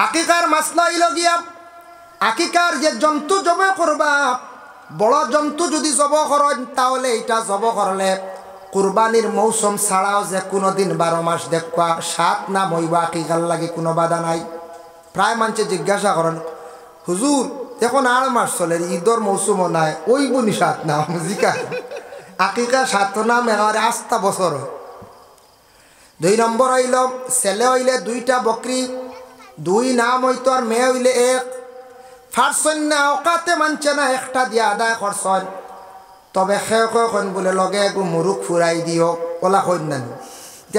আকিকার মাসলা হইল গিয়া আকিকার যে জন্তু জব করবা বড় জন্তু যদি জব করেন তাহলে এটা জব করলে কুরবানির মৌসুম ছাড়াও যে কোনো দিন 12 মাস দেখবা 7 না মইবা আকিকার লাগে কোনো বাধা নাই। প্রায় মানুষে জিজ্ঞাসা করেন হুজুর এখন 8 মাস চলে ঈদর মৌসুমও নাই ওই বুনি 7 না জিকা আকিকা 7 না মেঘারে 8 বছর। 2 নম্বর হইল ছেলে হইলে 2টা বকরি 2 নাম হইতো আর মেয়ে হইলে 1 ফারসন না ওকাতে মানছে না একটা দিয়া আদায় করছেন তবে খেয়ে বলে লগে একটু মুরুখ ফুরাই দিও ওলা কই না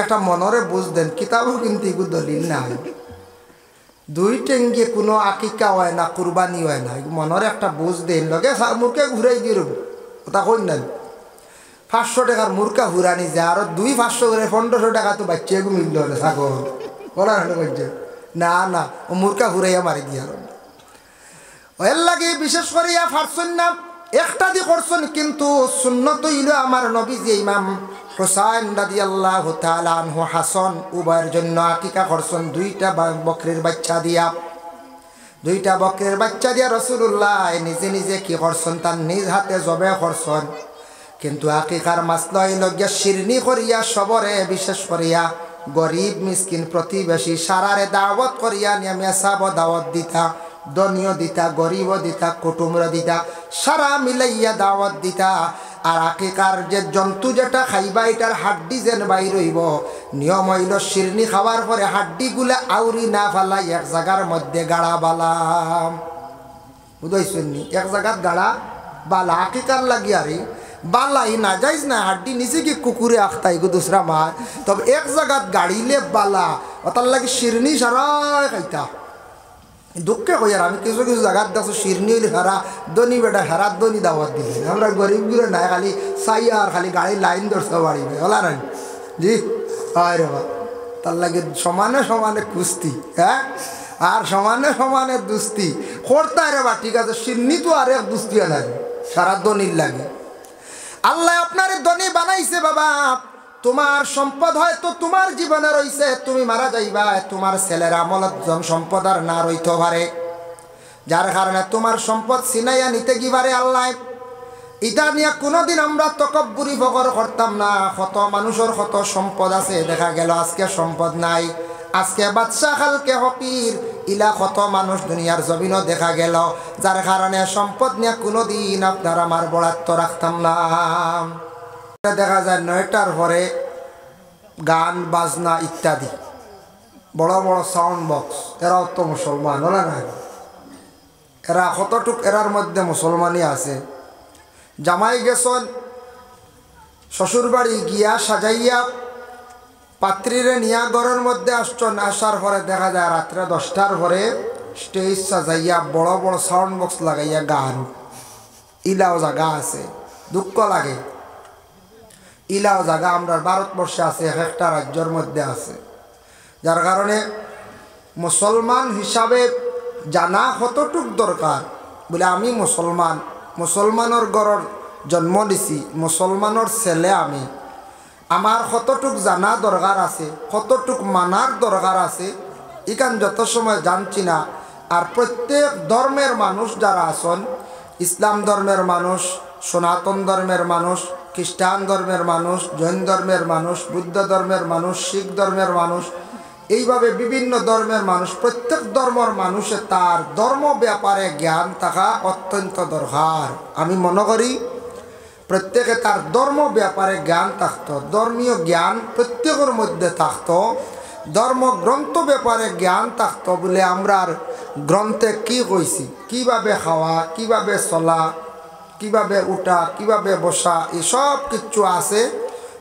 একটা মনরে বুঝ দেন কিতাবও কিন্তু এগুলো দলিল না হয় 2 টেঙ্গে কোনো আকিকা হয় না কুরবানি হয় না মনরে একটা বুঝ দেন লগে মুরকে ঘুরাই দিয়ে রব ওটা কই না 500 টাকার মুরকা হুরানি যায় আর 500 করে 1500 টাকা তো বাচ্চা এগু মিলল না ছাগল ওরা বলছে না না ও মুরকা ঘুরাইয়া মারি দিয়া এর লাগে বিশেষ করিয়া ফারসন না একটা দি করছেন কিন্তু সুন্নত হইল আমার নবী যে ইমাম হুসাইন রাদিয়াল্লাহু তাআলা আনহু হাসান উভয়ের জন্য আকিকা করছেন 2টা বকরির বাচ্চা দিয়া 2টা বকরির বাচ্চা দিয়া রাসূলুল্লাহ নিজে নিজে কি করছেন তার নিজ হাতে জবে করছেন। কিন্তু আকিকার মাসলা হইল গিয়া শিরনি করিয়া সবরে বিশেষ করিয়া গরিব মিসকিন প্রতিবেশী সারারে দাওয়াত করিয়া নিয়মিয়া সাব দাওয়াত দিতা ধনীয় দিতা গরিব দিতা কুটুম্র দিতা সারা মিলাইয়া দাওয়াত দিতা। আর আকিকার যে জন্তু যেটা খাইবা এটার হাড্ডি যেন বাইর হইব নিয়ম হইল শিরনি খাওয়ার পরে হাড্ডিগুলা আউরি না ফালাই এক জায়গার মধ্যে গাড়া বালাম বুঝাইছেন নি এক জায়গাত গাড়া বালা আকিকার লাগি আরে বালাই না যাইজ না হাড্ডি নিচে কি কুকুরে আখতাই গো দুসরা মার তবে এক জায়গাত গাড়িলে বালা ওটার লাগে শিরনি সারাই খাইতা দুঃখে কই আর আমি কিছু কিছু জায়গাত দেখো শিরনি হইলে হারা দনি বেটা হারাত দনি দাওয়াত দিলে আমরা গরিবগুলো নাই খালি চাই আর খালি গাড়ি লাইন ধরতে পারিবে হলা নাই জি হয় রে বা তার লাগে সমানে সমানে কুস্তি হ্যাঁ আর সমানে সমানে দুস্তি করতায় রে বা ঠিক আছে শিরনি তো আর এক দুস্তি লাগে সারা দনির লাগে। আল্লাহ আপনার ধনী বানাইছে বাবা তোমার সম্পদ হয়তো তোমার জীবনে রইছে তুমি মারা যাইবা তোমার ছেলের আমলত জন সম্পদ আর না রইতে পারে যার কারণে তোমার সম্পদ ছিনাইয়া নিতে গিবারে আল্লাহ এটা নিয়ে কোনোদিন আমরা তকব্বুরি ফকর করতাম না। কত মানুষের কত সম্পদ আছে দেখা গেল আজকে সম্পদ নাই আজকে বাদশা কালকে ফকির ইলা কত মানুষ দুনিয়ার জমিনও দেখা গেল যার কারণে সম্পদ নিয়ে কোনোদিন আপনার আমার বরাদ্দ রাখতাম না। দেখা যায় 9টার পরে গান বাজনা ইত্যাদি বড় বড় সাউন্ড বক্স এরাও তো মুসলমান হলে না এরা কতটুক এরার মধ্যে মুসলমানই আছে। জামাই গেছন শ্বশুর বাড়ি গিয়া সাজাইয়া পাত্রীরে নিয়া ঘরের মধ্যে আসছেন আসার পরে দেখা যায় রাত্রে 10টার পরে স্টেজ সাজাইয়া বড় বড় সাউন্ড বক্স লাগাইয়া গান ইলাও জায়গা আছে দুঃখ লাগে ইলাও জায়গা আমরা ভারতবর্ষে আছে একটা রাজ্যের মধ্যে আছে যার কারণে মুসলমান হিসাবে জানা কতটুক দরকার বলে আমি মুসলমান মুসলমানের ঘরের জন্ম দিছি মুসলমানের ছেলে আমি আমার কতটুক জানা দরকার আছে কতটুক মানার দরকার আছে এখান যত সময় জানছি না। আর প্রত্যেক ধর্মের মানুষ যারা আছেন ইসলাম ধর্মের মানুষ সনাতন ধর্মের মানুষ খ্রিস্টান ধর্মের মানুষ জৈন ধর্মের মানুষ বুদ্ধ ধর্মের মানুষ শিখ ধর্মের মানুষ এইভাবে বিভিন্ন ধর্মের মানুষ প্রত্যেক ধর্মের মানুষের তার ধর্ম ব্যাপারে জ্ঞান থাকা অত্যন্ত দরকার। আমি মনে করি প্রত্যেকে তার ধর্ম ব্যাপারে জ্ঞান থাকতো ধর্মীয় জ্ঞান প্রত্যেকের মধ্যে থাকতো ধর্মগ্রন্থ ব্যাপারে জ্ঞান থাকতো বলে আমরা গ্রন্থে কি কইছি কিভাবে খাওয়া কিভাবে চলা কিভাবে উঠা কিভাবে বসা এসব কিছু আছে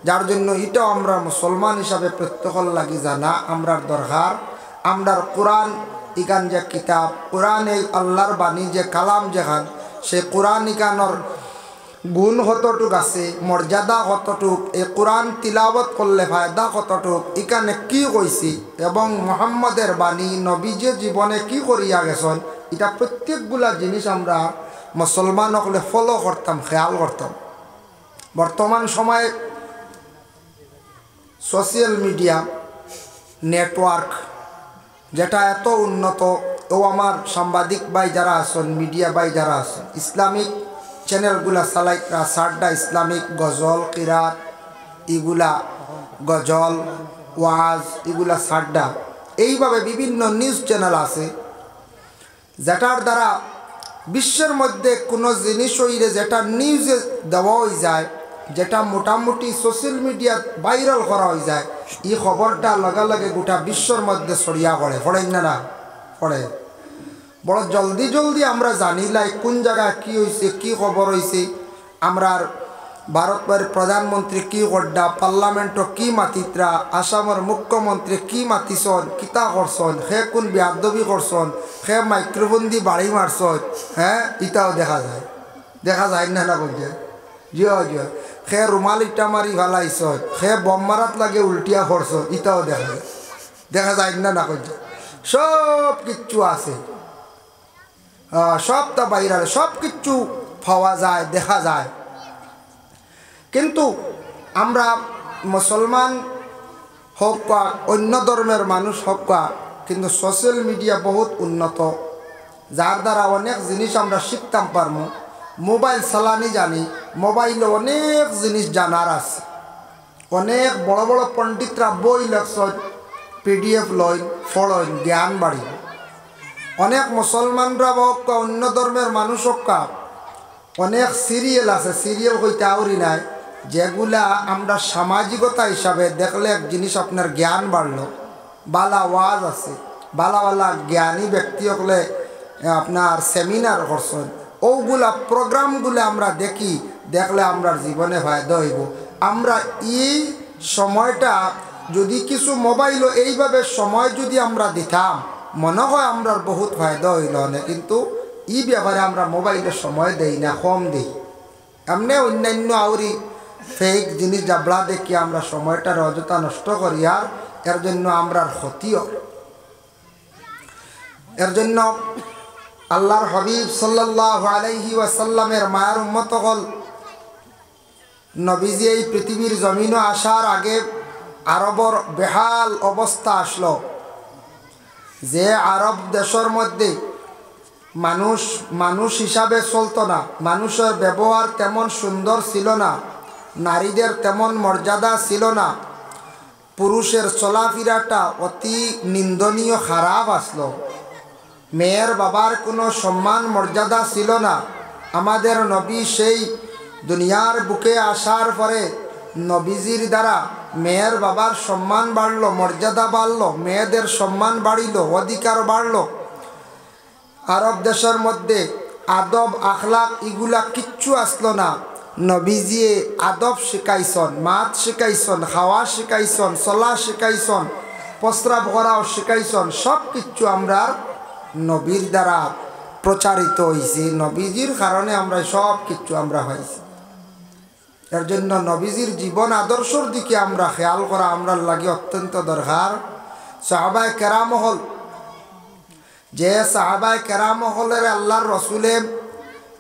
যার জন্য এটাও আমরা মুসলমান হিসাবে প্রত্যেকের লাগি জানা আমরার দরকার। আমরার কোরআন ইকান যে কিতাব কোরআন এই আল্লাহর বাণী যে কালাম যেখান সে কোরআন ইকানোর গুণ কতটুক আছে মর্যাদা কতটুক এই কোরআন তিলাবত করলে ফায়দা কতটুক এখানে কি কইছি এবং মুহাম্মদের বাণী নবীজের জীবনে কি করিয়া গেছেন এটা প্রত্যেকগুলা জিনিস আমরা মুসলমান হলে ফলো করতাম খেয়াল করতাম। বর্তমান সময়ে সোশ্যাল মিডিয়া নেটওয়ার্ক যেটা এত উন্নত। ও আমার সাংবাদিক ভাই যারা আছেন, মিডিয়া ভাই যারা আছেন, ইসলামিক চ্যানেলগুলা চালাইরা সারডা ইসলামিক গজল কিরাত এগুলা, গজল ওয়াজ এগুলা সারডা, এইভাবে বিভিন্ন নিউজ চ্যানেল আছে যেটার দ্বারা বিশ্বের মধ্যে কোনো জিনিস হইলে যেটা নিউজে দেওয়া হয়ে যায়, যেটা মোটামুটি সোশ্যাল মিডিয়া ভাইরাল করা হয়ে যায়, এই খবরটা লগে লগে গোটা বিশ্বর মধ্যে ছড়িয়া পড়ে না পড়ে। বড় জলদি জলদি আমরা জানি লাই কোন জায়গায় কী হয়েছে, কী খবর হয়েছে। আমরা ভারতের প্রধানমন্ত্রী কী করডা, পার্লামেন্টও কী মাতিত্রা, আসামের মুখ্যমন্ত্রী কী মাতিছন, কিতা করছন, সে কোন বেয়াদবি করছন, সে মাইক্রোফোন দিয়ে বাড়ি মারছন, হ্যাঁ ইটাও দেখা যায় না বলছে জিও জিও। সে রুমাল ইটা মারি ভালাইছ, সে বম মারাত লাগে উল্টিয়া করছ, ইটাও দেখা যায় না করছে। সব কিচ্ছু আছে, সবটা বাইরে সব কিচ্ছু পাওয়া যায়, দেখা যায়। কিন্তু আমরা মুসলমান হোক বা অন্য ধর্মের মানুষ হোক বা, কিন্তু সোশ্যাল মিডিয়া বহুত উন্নত, যার দ্বারা অনেক জিনিস আমরা শিখতাম পারবো। মোবাইল চালানি জানি, মোবাইলে অনেক জিনিস জানার আছে। অনেক বড় বড় পণ্ডিতরা বই লেখছেন, PDF লইন ফলইন, জ্ঞান বাড়ি। অনেক মুসলমানরা হোক বা অন্য ধর্মের মানুষ হোক বা, অনেক সিরিয়াল আছে, সিরিয়াল হইতে আউরি নাই, যেগুলা আমরা সামাজিকতা হিসাবে দেখলে এক জিনিস আপনার জ্ঞান বাড়লো। বালা ওয়াজ আছে, বালা বালা জ্ঞানী ব্যক্তি হলে আপনার সেমিনার করছেন, ওগুলা প্রোগ্রামগুলো আমরা দেখলে আমরা জীবনে ফায়দা হইব। আমরা এই সময়টা যদি কিছু মোবাইল এইভাবে সময় যদি আমরা দিতাম, মনে হয় আমরা বহুত ফায়দা হইল না। কিন্তু এই ব্যাপারে আমরা মোবাইলের সময় দেই না, কম দিই। এমনি অন্যান্য আউরি ফেক জিনিস জাবলা দেখি আমরা সময়টার অযথা নষ্ট করি, আর এর জন্য আমরা ক্ষতিও। এর জন্য আল্লাহর হাবিব সাল্লাল্লাহু আলাইহি ওয়াসাল্লামের মায়ের উম্মত হল, নবীজি এই পৃথিবীর জমিনে আসার আগে আরবর বেহাল অবস্থা আসলো। যে আরব দেশের মধ্যে মানুষ হিসাবে চলতো না, মানুষের ব্যবহার তেমন সুন্দর ছিল না, নারীদের তেমন মর্যাদা ছিল না, পুরুষের চলাফেরাটা অতি নিন্দনীয় খারাপ আসলো, মেয়ের বাবার কোনো সম্মান মর্যাদা ছিল না। আমাদের নবী সেই দুনিয়ার বুকে আসার পরে নবীজির দ্বারা মেয়ের বাবার সম্মান বাড়লো, মর্যাদা বাড়লো, মেয়েদের সম্মান বাড়িল, অধিকার বাড়লো। আরব দেশের মধ্যে আদব আখলাক এগুলা কিচ্ছু আসলো না। নবীজি আদব শিখাইছন, মাত শিখাইছন, খাওয়া শিখাইছন, চলা শিখাইছন, প্রস্রাব করাও শিখাইছন। সব কিছু আমরা নবীর দ্বারা প্রচারিত হয়েছে, নবীজির কারণে আমরা সব কিছু আমরা হয়েছি। এর জন্য নবীজির জীবন আদর্শর দিকে আমরা খেয়াল করা আমরা লাগে অত্যন্ত দরকার। সাহাবায়ে কেরাম হল, যে সাহাবায়ে কেরাম হলের আল্লাহর রসুলে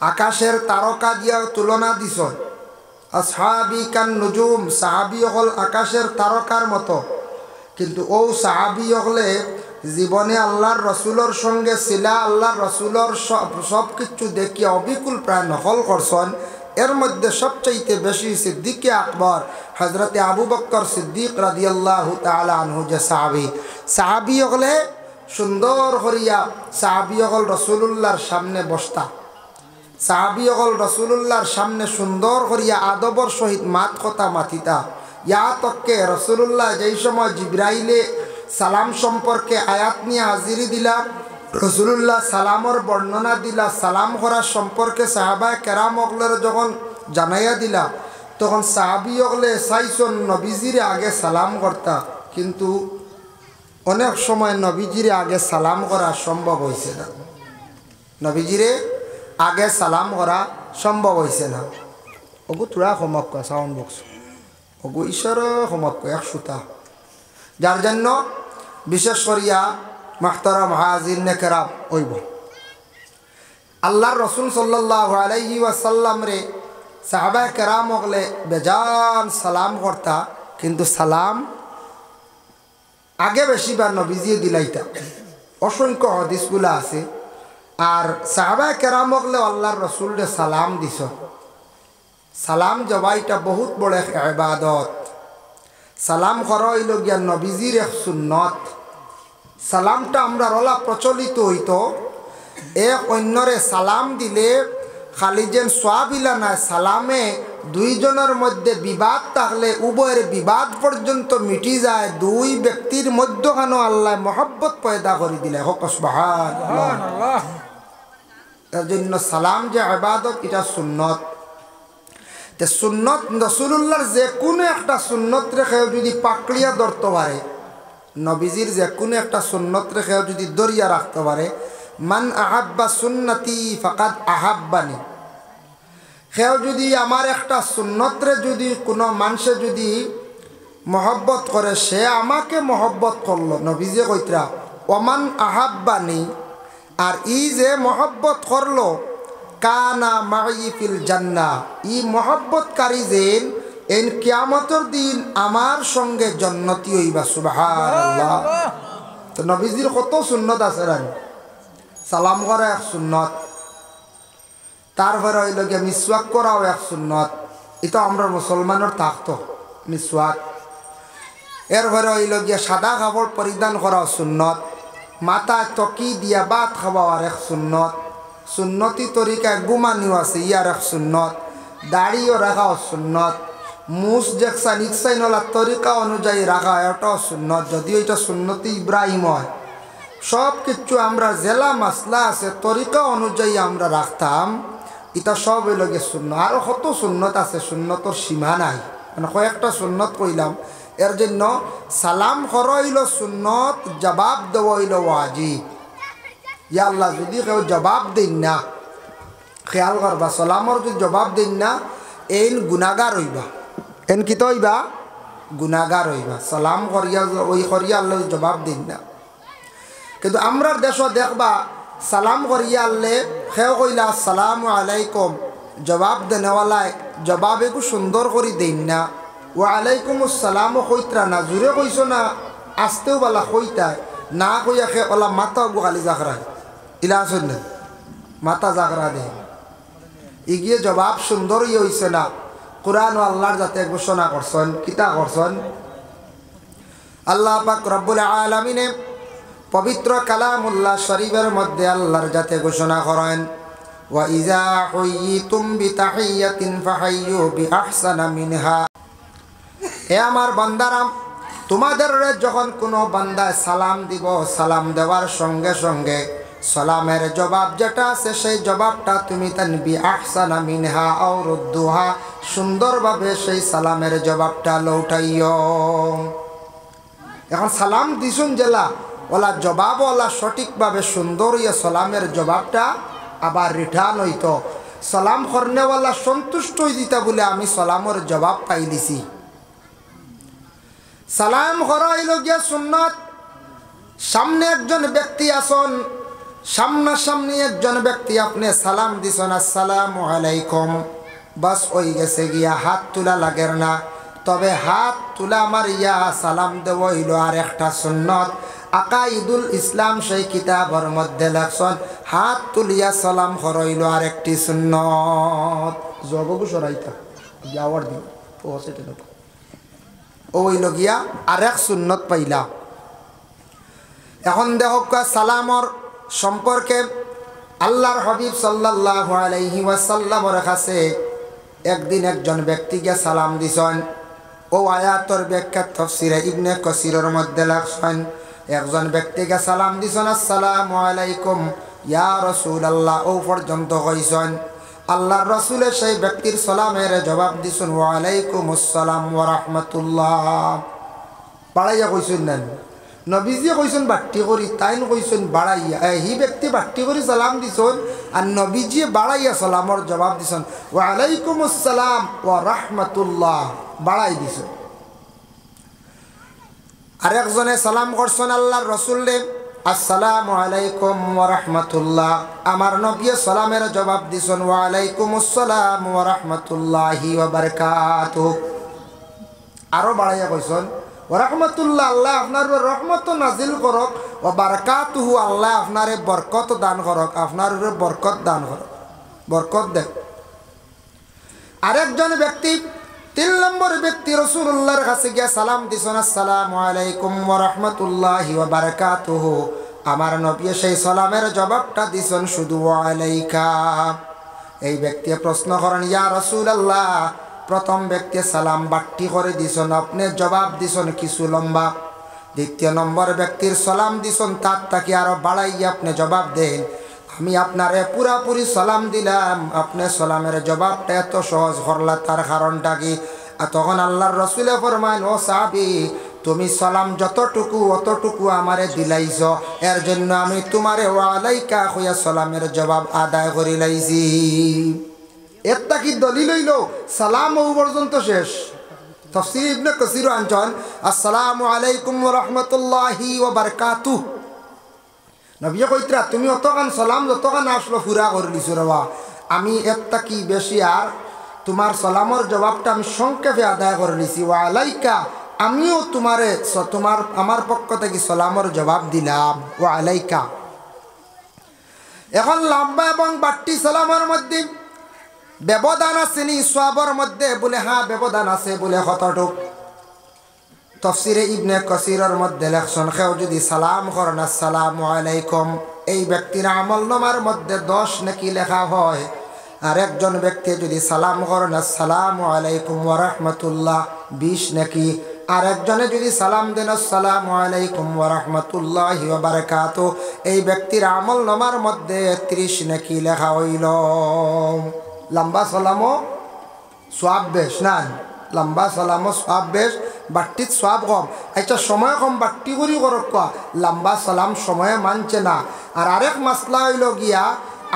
আকাশের তারকা দিয়া তুলনা দিছ। আসহাবি কান নুজুম, সাহাবি হল আকাশের তারকার মতো। কিন্তু ও সাহাবি হলে জীবনে আল্লাহর রসুলের সঙ্গে ছিলা, আল্লাহর রসুলের সব কিছু দেখিয়া অবিকুল প্রায় নকল করছেন। এর মধ্যে সবচাইতে বেশি সিদ্দিকে আকবর হজরতে আবু বকর সিদ্দিক রাদিয়াল্লাহু তাআলা আনহু, যে সাহাবি হলে সুন্দর করিয়া সাহাবি হল রসুলুল্লাহর সামনে বসতা, সাহাবি হল রসুলুল্লাহর সামনে সুন্দর করিয়া আদবর সহিত মাত কথা মাতিতা। ইয়া তককে রসুলুল্লাহ যেই সময় জিব্রাইলে সালাম সম্পর্কে আয়াত নিয়ে হাজিরি দিলা, রসুলুল্লাহ সালামর বর্ণনা দিলা, সালাম করার সম্পর্কে সাহাবায়ে কেরাম অগলের যখন জানাইয়া দিলা, তখন সাহাবি অগলে চাইছন নবীজিরে আগে সালাম করতা। কিন্তু অনেক সময় নবীজিরে আগে সালাম করা সম্ভব হয়েছে না, নবীজিরে আগে সালাম করা সম্ভব হয়েছে না। ওগু তোরা সমক্ষ সাউন্ড বক্স, ওগু ঈশ্বর সমক্ষ এক সুতা। যার জন্য বিশেষ করিয়া মাহতারাম হাজির নেকেরাম হইব, আল্লাহর রসুল সাল্লাল্লাহু আলাইহি ওয়াসাল্লাম রে সাহাবায়ে কেরাম হলে বেজান সালাম করতা, কিন্তু সালাম আগে বেশিবার নবীজি দিলাইতা অসংখ্য হাদিসগুলো আছে আর সাহাবায়ে কেরামকলে আল্লাহর রসুলরে সালাম দিছ সালাম জবাইটা বহুত বড় এক ইবাদত সালাম করা হইল গিয়া নবীজির এক সুন্নত সালামটা আমরা রলা প্রচলিত হইতো এক অন্যরে সালাম দিলে খালি যেন সোয়াবিলা না সালামে দুইজনের মধ্যে বিবাদ থাকলে উভয়ের বিবাদ পর্যন্ত মিটি যায় দুই ব্যক্তির মধ্যখানে আল্লাহ মহব্বত পয়দা করে দিলে হোক সুবহানাল্লাহ এর জন্য সালাম যে ইবাদত এটা সুন্নত তে সুন্নত রাসূলুল্লাহর যে কোনো একটা সুন্নত রেখেও যদি পাকড়িয়া ধরতে পারে নবীজির যে কোনো একটা সুন্নত রেখেও যদি দরিয়া রাখতে পারে মান আহাব্বা সুন্নতি ফাকাদ আহাব্বানি কেউ যদি আমার একটা সুন্নতরে যদি কোনো মানুষে যদি মহব্বত করে সে আমাকে মহব্বত করলো নবীজি কইতরা ওমান আহাব্বানি আর ই যে মহব্বত করলো কানা মাই ফিল জান্নাহ ই মহব্বতকারী যেন এন কিয়ামতের দিন আমার সঙ্গে জান্নাতি হইবা সুবহানাল্লাহ তো নবীজির কত সুন্নত আছে রানি সালাম করা এক সুন্নত তারপরে হইল গিয়ে মিসওয়াক করাও এক সুন্নত এটা আমরা মুসলমানের থাকতো মিসওয়াক এরপরে হইল গিয়ে সাদা কাপড় পরিধান করাও সুন্নত মাথায় তকি দিয়া ভাত খাওয়ার এক সুন্নত সুন্নতি তরিকায় গুমানিও আছে ইয়ার এক সুন্নত দাড়িও রাখাও সুন্নত মুস দেখছা নিকসাইনলা তরিকা অনুযায়ী রাখা এটাও সুন্নত যদিও এটা সুন্নতি ইব্রাহিম হয় সব কিছু আমরা জেলা মাসলা আছে তরিকা অনুযায়ী আমরা রাখতাম এটা সব হইল গিয়ে শূন্য আরও কত সুন্নত আছে সুন্নতর সীমা নাই মানে কয়েকটা সুন্নত কইলাম এর জন্য সালাম করা হইল সুন্নত জবাব দেওয়া হইল ওয়াজিব ইয়া আল্লাহ যদি কেউ জবাব দিন না খেয়াল করবা সালামর যদি জবাব দিন না এন গুনাগার হইবা এন কি তো হইবা গুনাগার হইবা সালাম করিয়া ওই করিয়া আল্লাহ জবাব দিন না কিন্তু আমরা দেশ দেখবা সালাম করিয়া আল্লে সেও কইলা আসসালামু আলাইকুম জবাব দেনেওয়ালায় জবাব একটু সুন্দর করে দিন না ও আলাইকুম আসসালামও কইতরা না জোরে কইস না আসতেও বলা কইতায় না কইয়া খে ওলা মাথা গালি জাগরা ইলা আসেন না মাথা জাগরা দে ইগিয়ে জবাব সুন্দর ইয়ে হইছে না কোরআন ও আল্লাহর যাতে ঘোষণা করছেন কিতা করছেন আল্লাহ পাক রব্বুল আলামিনে পবিত্র কালামুল্লাহ শরীফের মধ্যে আল্লাহর যাতে ঘোষণা করেন ওয়া ইযা হুয়িতুম বিতাহিয়াতিন ফাহাইয়ু বিআহসানা মিনহা হে আমার বান্দারা তোমাদের যখন কোনো বান্দায় সালাম দিব সালাম দেওয়ার সঙ্গে সঙ্গে সালামের জবাব যেটা আছে সেই জবাবটা তুমি তান বিআহসানা মিনহা আও রুদ্দুহা সুন্দরভাবে সেই সালামের জবাবটা লৌটাইও এখন সালাম দিছুন জেলা ওলা জবাব ওলা সঠিকভাবে সুন্দর ইয়ে সালামের জবাবটা আবার রিটার্ন হইতো সালাম করনেওয়ালা সন্তুষ্ট হয়ে দিতা বলে আমি সালামের জবাব পাই দিছি সালাম করা হইল গিয়া সুন্নত সামনে একজন ব্যক্তি আসন সামনাসামনি একজন ব্যক্তি আপনি সালাম দিছেন আসসালামু আলাইকুম বাস ওই গেছে গিয়া হাত তোলা লাগের না তবে হাত তোলা আমার ইয়া সালাম দেওয়া হইল আর একটা সুন্নত আকাইদুল ইসলাম সেই কিতাবের মধ্যে লেখছেন হাত তুলিয়া সালাম করইল আর একটি সুন্নত জগবু সরাইতা যাওয়ার দিন পৌঁছে ওই লগিয়া আর এক সুন্নত পাইলা এখন দেখো সালামর সম্পর্কে আল্লাহর হাবিব সাল্লাল্লাহু আলাইহি ওয়াসাল্লামের কাছে একদিন একজন ব্যক্তিকে সালাম দিছেন ও আয়াতের ব্যাখ্যা তাফসীরে ইবনে কাসিরের মধ্যে লেখছেন একজন ব্যক্তিকে সালাম দিছেন আসসালামু আলাইকুম ইয়া রাসূলুল্লাহ ও পর্যন্ত কইছেন আল্লাহর রাসূলের সেই ব্যক্তির সালামের জবাব দিছেন ওয়া আলাইকুমুস সালাম ওয়া রাহমাতুল্লাহ বাড়াইয়া কইছেন না নবীজি কইছেন বাট্টি করি তাইন কইছেন বাড়াইয়া হি ব্যক্তি বাট্টি করি সালাম দিছেন আর নবীজি বাড়াইয়া সালামর জবাব দিছেন ওয়া আলাইকুমুস সালাম ওয়া রাহমাতুল্লাহ বাড়াই দিছেন আরেকজনে সালাম করছেন আল্লাহর রাসূলকে আসসালামু আলাইকুম ওয়া রাহমাতুল্লাহ আমার নবী সালামের জবাব দিছেন ওয়া আলাইকুমুস সালাম ওয়া রাহমাতুল্লাহি ওয়া বারাকাতুহু আরো বাড়াইয়া কইছেন ওয়া রাহমাতুল্লাহ আল্লাহ আপনার রহমত নাজিল করক, ওয়া বারাকাতুহু আল্লাহ আপনারে বরকত দান করক, আপনার বরকত দান করক, বরকত দেন। আরেকজন ব্যক্তি 3 নম্বর ব্যক্তি রাসূলুল্লাহর কাছে গিয়া সালাম দিছেন, আসসালামু আলাইকুম ওয়া রাহমাতুল্লাহি ওয়া বারাকাতুহু। আমার নবী সেই সালামের জবাবটা দিছেন শুধু ওয়া আলাইকা। এই ব্যক্তি প্রশ্ন করেন, ইয়া রাসূলুল্লাহ, প্রথম ব্যক্তি সালাম বাট্টি করে দিছেন, আপনি জবাব দিছেন কিছু লম্বা। দ্বিতীয় নম্বর ব্যক্তির সালাম দিছেন তার তাকে আরো বাড়াইয়া আপনি জবাব দেন। আমি আপনারে পুরাপুরি সালাম দিলাম, আপনি সালামের জবাবটা এত সহজ করলা, তার কারণটা কি? তখন আল্লাহর রাসূলে ফরমায়, ও সাহাবী, তুমি সালাম যতটুকু অতটুকু আমারে দিলাইছ, এর জন্য আমি তোমারে ওয়া আলাইকা কইয়া সালামের জবাব আদায় করি লাইছি। এটা কি দলিল হইল? সালাম ও পর্যন্ত শেষ। তাফসীর ইবনে কাসীর আনছেন, আসসালামু আলাইকুম ওয়া রাহমাতুল্লাহি ওয়া বারাকাতুহু। নবী কইতরা তুমি অতখান সালাম যতখান আসলো পুরা করে দিছো রে বাবা, আমি একটা কি বেশি আর তোমার সালামের জবাবটা আমি সংক্ষেপে আদায় করে নিছি। ওয়া আলাইকা, আমিও তোমারে আমার পক্ষ থেকে সালামের জবাব দিলাম। ওয়া আলাইকা। এখন লম্বা এবং বাট্টি সালামের মধ্যে ব্যবধান আছে নি? সওয়াবের মধ্যে বলে হ্যাঁ ব্যবধান আছে, বলে কতটুক? তাফসীরে ইবনে কাসীরের মধ্যে লেখছেন, কেউ যদি সালাম করেন আসসালামু আলাইকুম, এই ব্যক্তির আমলনামার মধ্যে 10 নেকি লেখা হয়। আর একজন ব্যক্তি যদি সালাম করেন আসসালামু আলাইকুম ওয়া রাহমাতুল্লাহ, 20 নেকি। আর একজনে যদি সালাম দেন আসসালামু আলাইকুম ওয়া রাহমাতুল্লাহি ওয়া বারাকাতুহু, এই ব্যক্তির আমলনামার মধ্যে 30 নেকি লেখা হইল। লম্বা সালামও সওয়াব বেশ না? লম্বা সালামও সওয়াব বেশ, বাট্টির সওয়াব কম। আচ্ছা সময় কম বাট্টি করি করক কা, লম্বা সালাম সময়ে মানছে না। আর আরেক মাসলা হইল গিয়া,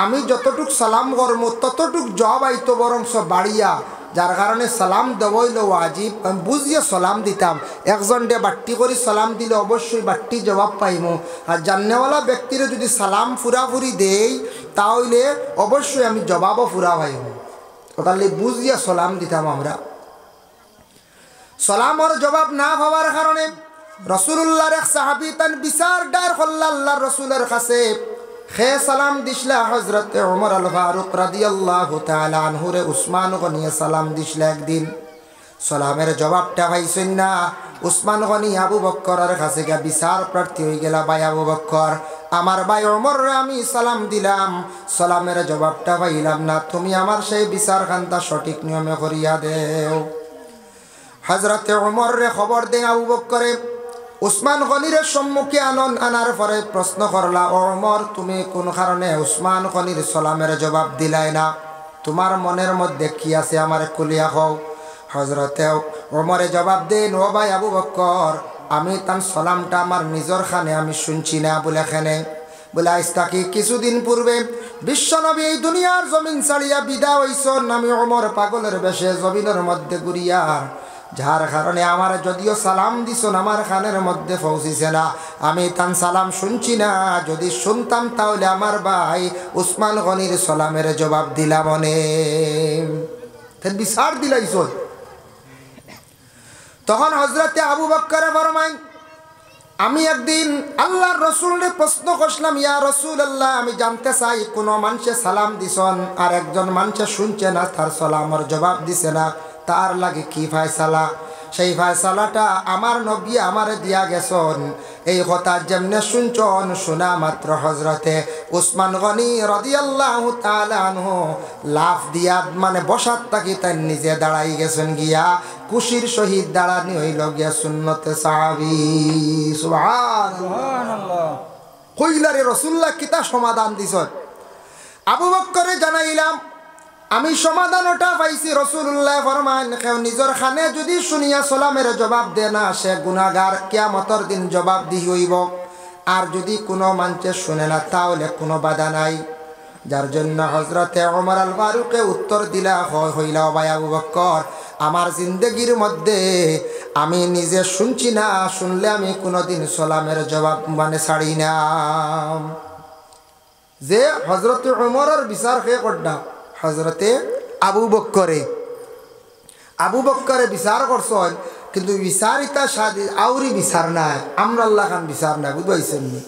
আমি যতটুক সালাম করবো ততটুক জবাব আইতো বরংস বাড়িয়া, যার কারণে সালাম দেওয়া হইল ওয়াজিব। আমি বুঝিয়ে সালাম দিতাম, একজন ডে বাট্টি করে সালাম দিলে অবশ্যই বাট্টি জবাব পাইমু। আর জান্নেওয়ালা ব্যক্তিরে যদি সালাম ফুরাফুরি দেই তাহলে অবশ্যই আমি জবাবও ফুরা পাইমু। তাহলে বুঝিয়া সালাম দিতাম আমরা। সালামর জবাব না হওয়ার কারণে রাসূলুল্লাহর এক সাহাবী তান বিচার ডার করল আল্লাহর রাসূলের কাছে। খে সালাম দিছলা হযরতে ওমর আল ফারুক রাদিয়াল্লাহু তাআলা আনহু রে উসমান গনি সালাম দিছলা। একদিন সালামের জবাবটা পাইছেন না। উসমান গনি আবু বকরের কাছে গিয়া বিচার প্রার্থী হয়ে গেলা, ভাই আবু বকর, আমার ভাই ওমর রে আমি সালাম দিলাম, সালামের জবাবটা পাইলাম না, তুমি আমার সেই বিচার খানটা সঠিক নিয়মে করিয়া দেও। হযরতে ওমর রে খবর দেন আবু বকরে উসমান গনির সম্মুখে আনার পরে প্রশ্ন করলা, ও ওমর, তুমি কোন কারণে উসমান গনির সালামের জবাব দিলাই না? তোমার মনের মধ্যে কি আছে আমার খুলিয়া কও। হযরতে ওমরে জবাব দেন, ও ভাই আবু বকর, আমি তার সালামটা আমার নিজের খানে আমি শুনছি না। বলে খানে বলে আজ তাকে কিছুদিন পূর্বে বিশ্বনবী এই দুনিয়ার জমিন ছাড়িয়া বিদায় হইছেন, আমি ওমর পাগলের বেশে জমিনের মধ্যে ঘুরিয়া, যার কারণে আমার যদিও সালাম দিছেন আমার খানের মধ্যে পৌঁছিছে না, আমি তান সালাম শুনছি না। যদি শুনতাম তাহলে আমার ভাই উসমান গনির সালামের জবাব দিলাম অনেক বিচার দিলাইছ। তখন হযরতে আবু বকর ফরমায়, আমি একদিন আল্লাহর রাসূলকে প্রশ্ন করলাম, ইয়া রাসূলুল্লাহ, আমি জানতে চাই কোন মানুষে সালাম দিছেন আর একজন মানুষে শুনছে না, তার সালামের জবাব দিছে না, তার লাগে কি ফায়সালা? সেই ফায়সালাটা আমার নবী আমারে দিয়া গেছেন। এই কথা যেমনে শুনছন, শোনা মাত্র হযরতে উসমান গনি রাদিয়াল্লাহু তাআলা আনহু লাফ দিয়া মানে বসাত থাকি তাই নিজে দাঁড়াই গেছেন গিয়া, খুশির সহিত দাঁড়ানি হইল গিয়া সুন্নতে সাহাবী। সুবহানাল্লাহ। কইলারে রাসূলুল্লাহ কিতা সমাধান দিছেন? আবু বকরে জানাইলাম, আমি সমাধান ওটা পাইছি। রাসূলুল্লাহ ফরমান, কেউ নিজের খানে যদি শুনিয়া সালামের জবাব দে না, সে গুনাহগার, কিয়ামতের দিন জবাব দি হইব। আর যদি কোনো মানুষে শুনে না তাহলে কোনো বাধা নাই। যার জন্য হযরতে ওমর আল ফারুকে উত্তর দিলা, হইলা ভাই আবু বকর, আমার জিন্দগির মধ্যে আমি নিজে শুনছি না, শুনলে আমি কোনোদিন সালামের জবাব মানে ছাড়ি না। যে হযরতে ওমরের বিচার কে করডা হযরতে আবু বকরে বিচার করছেন, কিন্তু বিচার ইতা সাদি আউরি বিচার নাই, আমরা আল্লাহ খান বিচার নাই, বুঝাইছেন নি?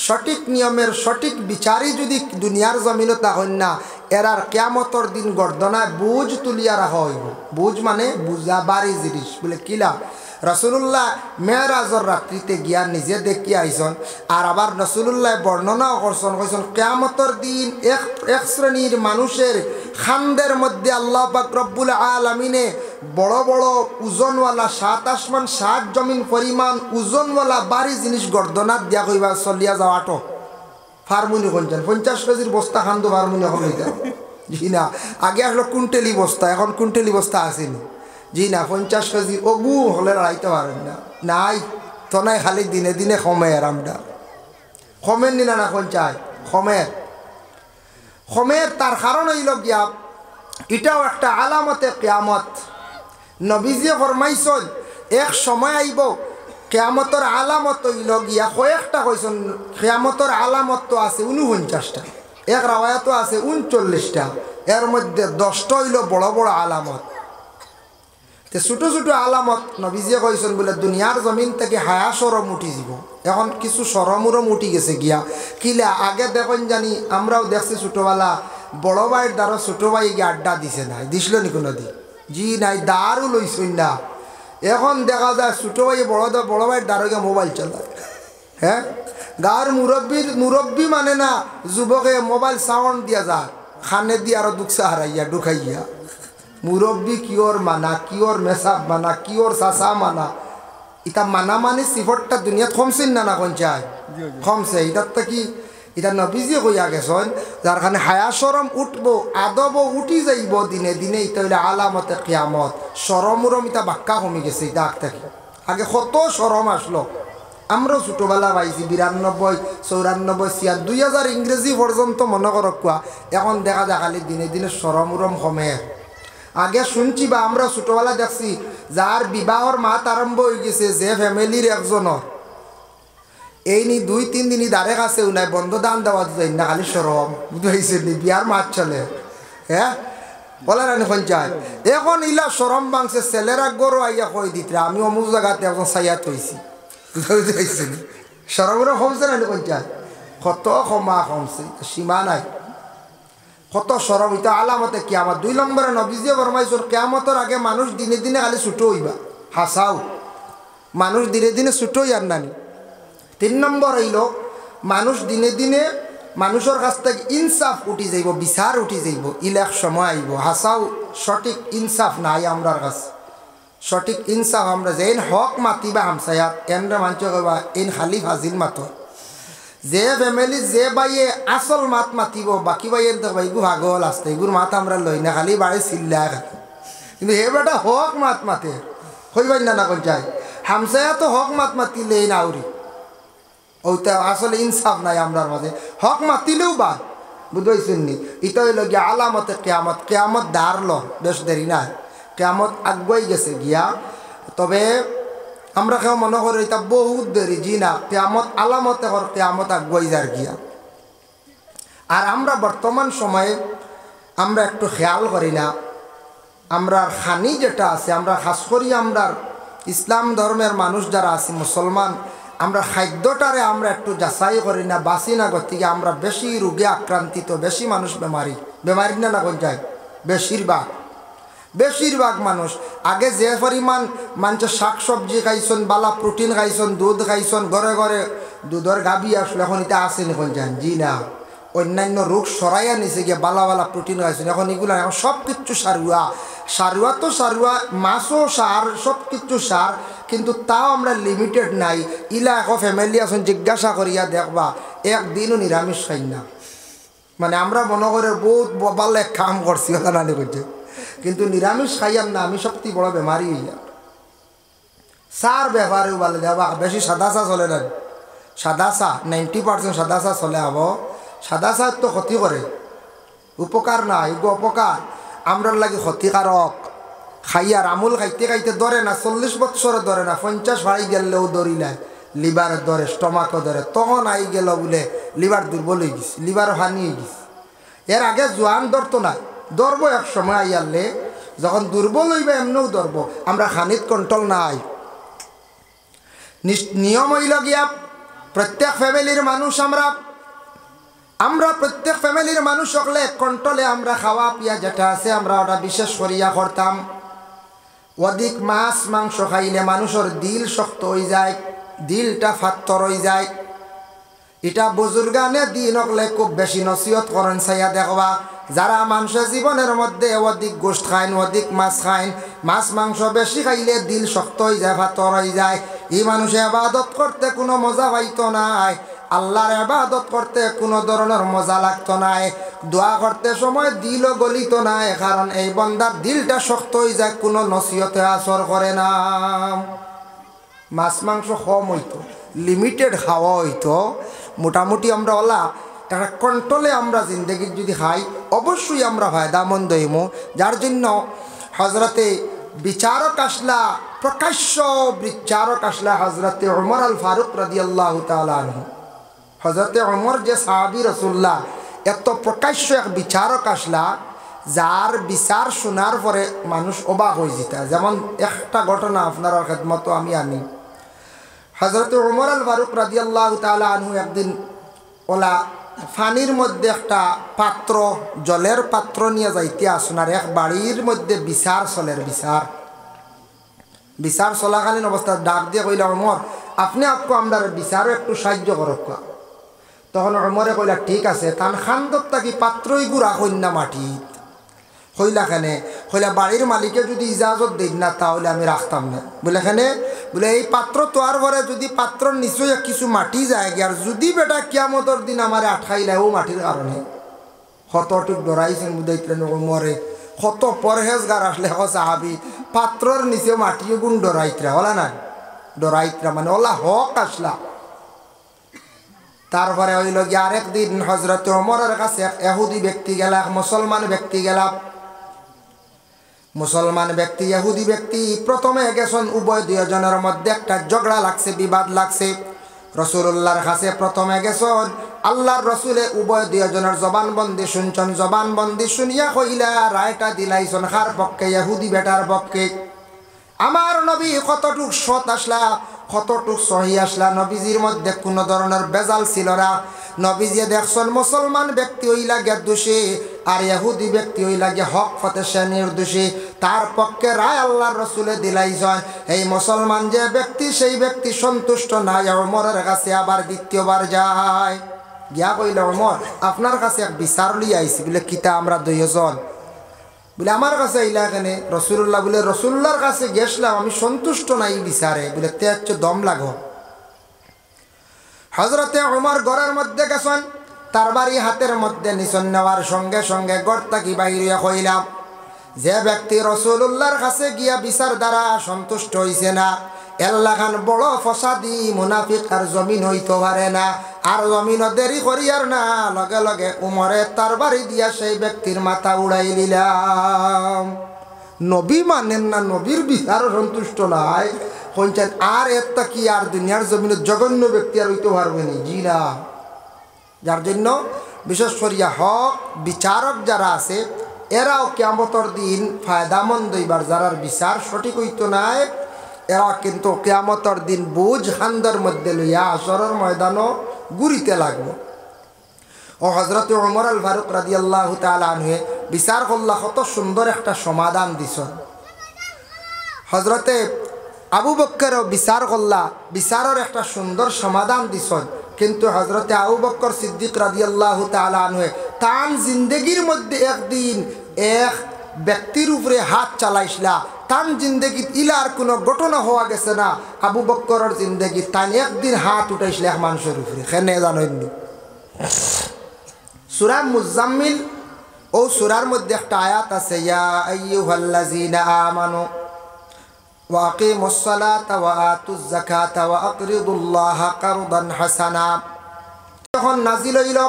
সঠিক নিয়মের সঠিক বিচারই যদি দুনিয়ার জমিনে তখন না, এরার কিয়ামতর দিন গর্দনায় বুঝ তুলিয়া রাখা হইব। বুঝ মানে বুঝা বাড়ি জিনিস বলে কিলা। রাসূলুল্লাহ মেরাজর রাত্রিতে গিয়া নিজে দেখি আইসন, আর আবার রাসূলুল্লাহ বর্ণনাও করছেন, কইছেন কিয়ামতর দিন এক শ্রেণীর মানুষের খান্দের মধ্যে আল্লাহ পাক রব্বুল আলামিনে বড় বড় ওজনওয়ালা 7 আসমান 7 জমিন পরিমাণ ওজনওয়ালা বাড়ি জিনিস গর্দনাত দিয়া কইবা চলিয়া যাওয়াটো ফার্মুনি কোনছেন 50 কেজির বস্তা খান্দো ফার্মুনি এখন হইতে জি না। আগে আসলো কুইন্টেলি বস্তা, এখন কুইন্টেলি বস্তা আসেনি জি না। 50 কেজি অগু হলে লড়াইতে পারেন না, নাই তো নাই, খালি দিনে দিনে কমের। আমরা কমের নিনা না কোন চাই কমের তার কারণ হইল গিয়া এটাও একটা আলামতে কিয়ামত। নবীজি ফরমাইছেন এক সময় আইব কিয়ামতের আলামত হইল গিয়া কয়েকটা কইছেন। কিয়ামতের আলামত তো আছে 49টা, এক রাওয়ায়াতও আছে 39টা, এর মধ্যে 10টা হইল বড় বড় আলামত। তে ছোটো ছোটো আলামত নবীজিয়ে কইছেন বলে দুনিয়ার জমিন থেকে হায়া সরম উঠি যাব। এখন কিছু সরমুরম উঠি গেছে গিয়া কিলা। আগে দেখুন জানি আমরাও দেখছি ছোটোবেলা বড় ভাইয়ের দ্বারা ছোটো ভাই গিয়ে আড্ডা দিছে নাই, দিছিল নি কোনো দিন? জি নাই, দাঁড়ও লইছই না। এখন দেখা যায় ছোটো ভাই বড় ভাইয়ের দ্বারা গিয়ে মোবাইল চালায়। হ্যাঁ, গাঁর মুরব্বী মানে না যুবকে মোবাইল সাউন্ড দিয়া যায়, খানে দিয়ে আরো দুঃখা হারাইয়া ঢুকাইয়া। মুরব্বী কিওর মানা, কিওর মেসাব মানা, কিওর চাষা মানা, ইটা মানা মানে সিফরটা দুনিয়াত কমছেন না কোন চাই কমছে। ইটার তো কি এটা নবীজি কইয়া গেছেন, যার কারণে হায়া সরম উঠবো, আদব উঠি যাইব দিনে দিনে। এটা হইলে আলামতে কিয়ামত। সরমুরম এটা বাক্কা কমে গেছে। এটা আগ থেকে আগে কত সরম আসলো, আমরাও ছোটোবেলা পাইছি 92, 94, 96, 2000 ইংরেজি পর্যন্ত মনে করক কোয়া। এখন দেখা যায় খালি দিনে দিনে সরমুরম কমে। আগে শুনছি বা আমরা ছোটোবেলা দেখছি যার বিবাহর মাত আরম্ভ হয়ে গেছে, যে ফ্যামিলির একজনের এই নি 2-3 দিনই দাঁড়ে কাছে নাই বন্ধ দান দেওয়া যায় না, খালি সরম বুঝতে নি বিয়ার মাত চলে। হ্যাঁ বলে রানি পঞ্চায়েত এখন ইলা সরম বাংছে। ছেলেরা গরু আইয়া কই দিতে আমি অমুক জায়গাতে একজন সাইয়াত হয়েছি, বুঝতে পারছি সরমরা কমছে রানি পঞ্চায়েত। কত ক্ষমা কমছে, সীমা নাই, কত সরম। এটা আলামতে কিয়ামত। 2 নম্বরে নবীজি ফরমাইছেন কিয়ামতের আগে মানুষ দিনে দিনে খালি ছুটো হইবা। হাসাও মানুষ দিনে দিনে ছুটো আর নানি। 3 নম্বর হইল মানুষ দিনে দিনে মানুষের কাছ থেকে ইনসাফ উঠি যাইব, বিচার উঠি যাইব। ইলাক সময় আইব হাসাও সঠিক ইনসাফ নাই আমরার কাছে। সঠিক ইনসাফ আমরা যে হক মাতিবা হামসায়াত এনরা মানছ কবা এন খালি ফাজিল মাত। যে ফ্যামিলি যে বাইয়ে আসল মাত মাতিব, বাকি বাইয়ের তো বাইগু ভাগল আসতে এগুর মাত আমরা লই না, খালি বাড়ি চিল্লা খালি। কিন্তু এ বেটা হক মাত মাতে হইবাই না কোন চাই। হামসায়া তো হক মাত মাতিলে না আউরি ওইটা আসলে ইনসাফ নাই আমরার মাঝে। হক মাতিলেও বা বুঝাইছেন নি। এটা হইল গিয়া আলামতে কিয়ামত। কিয়ামত দাঁড়ল, বেশ দেরি নাই, কিয়ামত আগুয়াই গেছে গিয়া। তবে আমরা কেউ মনে করি এটা বহুত দেরি, জি না, কিয়ামত আলামতে কর কিয়ামত আগুয়াই যার গিয়া। আর আমরা বর্তমান সময়ে আমরা একটু খেয়াল করি না, আমরা খানি যেটা আছে, আমরা খাস করি আমরা ইসলাম ধর্মের মানুষ যারা আছি মুসলমান, আমরা খাদ্যটারে আমরা একটু যাচাই করি না, বাঁচি না। গতিকে আমরা বেশি রোগে আক্রান্তিত, বেশি মানুষ বেমারি না কোন যায়। বেশিরভাগ মানুষ আগে যে পরিমাণ মানুষের শাক সবজি খাইছেন, বালা প্রোটিন খাইছেন, দুধ খাইছেন, ঘরে ঘরে দুধের গাভী আসলে এখন এটা আসেনি কোন যান জি না। অন্যান্য রোগ সরাইয়া নিছে গিয়ে বালা বালা প্রোটিন খাইছেন। এখন এগুলো এখন সব কিছু সারুয়া তো সারুয়া, মাছও সার, সব কিছু সার, কিন্তু তাও আমরা লিমিটেড নাই। ইলা এখন ফ্যামিলি আছেন জিজ্ঞাসা করিয়া দেখবা একদিনও নিরামিষ খাই না। মানে আমরা মনে করে বহুত বালে কাম করছি কথা নানি করছে, কিন্তু নিরামিষ খাইয়াম না। আমি সবথেকে বড় বেমারি হইয়া সার ব্যাপারেও বলে দেবা বেশি সাদা চা চলে না। সাদা চা 90% সাদা চা চলে হব। সাদা চা তো ক্ষতি করে, উপকার না, এগুলো অপকার আমরার লাগে ক্ষতিকারক। খাইয়ার আমুল খাইতে খাইতে ধরে না, 40 বছরে ধরে না, 50 ভাই গেলেও ধরি নাই, লিভারের ধরে, স্টমাকও ধরে। তখন আই গেল বলে লিভার দুর্বল হয়ে গেছে, লিভার হানি হয়ে গেছে। এর আগে জোয়ান ধরতো না, ধরবো এক সময় আইয়ারলে, যখন দুর্বল হইবে এমনিও ধরবো। আমরা খানিত কন্ট্রোল নাই, নিয়ম হইল গিয়া প্রত্যেক ফ্যামিলির মানুষ আমরা প্রত্যেক ফ্যামিলির মানুষ হলে কন্ট্রোলে আমরা খাওয়া পিয়া যেটা আছে আমরা ওটা বিশেষ করিয়া করতাম। অধিক মাছ মাংস খাইলে মানুষের দিল শক্ত হয়ে যায়, দিলটা ফাত্তর হয়ে যায়। এটা বুজুর্গানে দিন হলে খুব বেশি নসিহত করেন চাইয়া দেখবা, যারা মানুষের জীবনের মধ্যে অধিক গোষ্ঠ খাইন, অধিক মাছ খাইন, মাছ মাংস বেশি খাইলে দিল শক্ত হয়ে যায়, ফাত্তর হয়ে যায়। এই মানুষে ইবাদত করতে কোনো মজা পাইতো নাই, আল্লাহর ইবাদত করতে কোনো ধরনের মজা লাগতো নাই, দোয়া করতে সময় দিলও গলিত নাই, কারণ এই বন্দার দিলটা শক্ত হয়ে যায়, কোনো নসিহতে আসর করে না। মাছ মাংস কম হইতো, লিমিটেড খাওয়া হইতো, মোটামুটি আমরা ওলা একটা কন্ট্রোলে আমরা জিন্দগির যদি খাই অবশ্যই আমরা ফায়দামন্দ হইমু। যার জন্য হজরতে বিচারক আসলা, প্রকাশ্য বিচারক আসলা হজরতে ওমর আল ফারুক রাদিয়াল্লাহু তাআলা আনহু। হজরতে ওমর যে সাহাবী রাসূলুল্লাহ, এত প্রকাশ্য এক বিচারক আসলা, যার বিচার শোনার পরে মানুষ অবাক হয়ে যেত। যেমন একটা ঘটনা আপনার খেদমত আমি আনি। হজরতে ওমর আল ফারুক রাদিয়াল্লাহু তাআলা আনহু একদিন ওলা পানির মধ্যে একটা পাত্র, জলের পাত্র নিয়ে যাইতে আসুনার এক বাড়ির মধ্যে বিচার চলের, বিচার চলাকালীন অবস্থা ডাক দিয়ে কইলা, ওমর আপনি আপকো আমরা বিচারও একটু সাহায্য করক। তখন ওমরে কইলা ঠিক আছে। তান খান্দত থাকি পাত্রই গুড়া কন্যা মাটিত হইলা খানে, হইলা বাড়ির মালিকে যদি ইজাজত দেন না তাহলে আমি রাখতাম না। বলে খানে বলে এই পাত্র তোয়ার পরে যদি পাত্রর নিশ্চয় কিছু মাটি যায় আর যদি বেটা কিয়ামতর দিন আমার আটকাইলে ও মাটির কারণে কতটুক ডরাইছেন বুঝাইতেন ওমরে, কত পরহেজগার আসলে সাহাবি পাত্রর নিচে মাটিও গুণ ডরাইতরা ওলা না, ডরাইতরা মানে ওলা হক আসলা। তারপরে হইল গিয়ে আরেকদিন হজরত ওমরের কাছে এক ইহুদি ব্যক্তি গেল, এক মুসলমান ব্যক্তি গেল। মুসলমান ব্যক্তি ইহুদি ব্যক্তি প্রথমে গেছেন, উভয় দুজনের মধ্যে একটা ঝগড়া লাগছে, বিবাদ লাগছে। রাসূলুল্লাহর কাছে প্রথমে গেছেন, আল্লাহর রাসূলে উভয় দুজনের জবানবন্দি শুনছেন। জবানবন্দি শুনিয়া কইলা রায়টা দিলাইছেন কার পক্ষে? ইহুদি বেটার পক্ষে। আমার নবী কতটুক সৎ আসলা, কতটুক সহি আসলা, নবীজির মধ্যে কোনো ধরনের বেজাল ছিল না। নবীজি দেখছেন মুসলমান ব্যক্তি ওই লাগে দোষী আর ইহুদি ব্যক্তি ওই লাগে হক ফতে সে নির্দোষী, তার পক্ষে রায় আল্লাহর রাসূলে দিলাইছেন। এই মুসলমান যে ব্যক্তি সেই ব্যক্তি সন্তুষ্ট নাই, ওমরের কাছে আবার দ্বিতীয়বার যায়, গিয়া কইল ওমর আপনার কাছে এক বিচার লিয়ে আইছি। বলে কিতা? আমরা দুইজন। বলে আমার কাছে আইলা এখানে রাসূলুল্লাহ? বলে রাসূলুল্লাহর কাছে গেছিলাম, আমি সন্তুষ্ট নাই বিচারে। বলে তে হচ্ছে দম লাগো। হজরতে ওমর ঘরের মধ্যে গেছেন, তার বাড়ি হাতের মধ্যে নিচন নেওয়ার সঙ্গে সঙ্গে ঘর থাকি বাইরে কইলাম, যে ব্যক্তি রাসূলুল্লাহর কাছে গিয়া বিচার দ্বারা সন্তুষ্ট হইছে না, এল্লাখান বড় ফসাদি মুনাফিক আর জমিন হইতে পারে না। আর জমিনও দেরি করিয়ার না, লগে লগে উমরে তার বাড়ি দিয়া সেই ব্যক্তির মাথা উড়াই দিলাম। নবী মানেন না, নবীর বিচারও সন্তুষ্ট নাই, কইছেন আর একটা কি আর দুনিয়ার জমিনের জঘন্য ব্যক্তি আর হইতে পারবে না? জি না। যার জন্য বিশেষ করিয়া হক বিচারক যারা আছে এরাও কিয়ামতের দিন ফায়দামন্দ হইবার, যারার বিচার সঠিক হইতো নাই এরা কিন্তু কিয়ামতের দিন বুঝ খান্দার মধ্যে লইয়া আসরের ময়দানও ঘুরিতে লাগবে। ও হজরত ওমর আল ফারুক রাদিয়াল্লাহু তাআলা আনহু বিচার করলা, কত সুন্দর একটা সমাধান দিছেন। হজরতে আবু বকরও বিচার করলা, বিচারের একটা সুন্দর সমাধান দিছেন। কিন্তু হজরতে আবু বকর সিদ্দিক রাদিয়াল্লাহু তাআলা আনহু তান জিন্দগির মধ্যে একদিন এক ব্যক্তির উপরে হাত চালাইছিলা, তান জিন্দগিত ইলার কোনো ঘটনা হওয়া গেছে না। আবু বকরের জিন্দগি তান একদিন হাত উঠাইছিল এক মানুষের উপরে, কেন জানেননি? সূরা মুজাম্মিল ও সূরার মধ্যে একটা আয়াত আছে, ইয়া আইয়ুহাল্লাযীনা আমানু ওয়া আকিমুস সালাতা ওয়া আতুজ যাকাতা ওয়া আকরিদুল্লাহা কারদান হাসানা। যখন নাজিল হইল,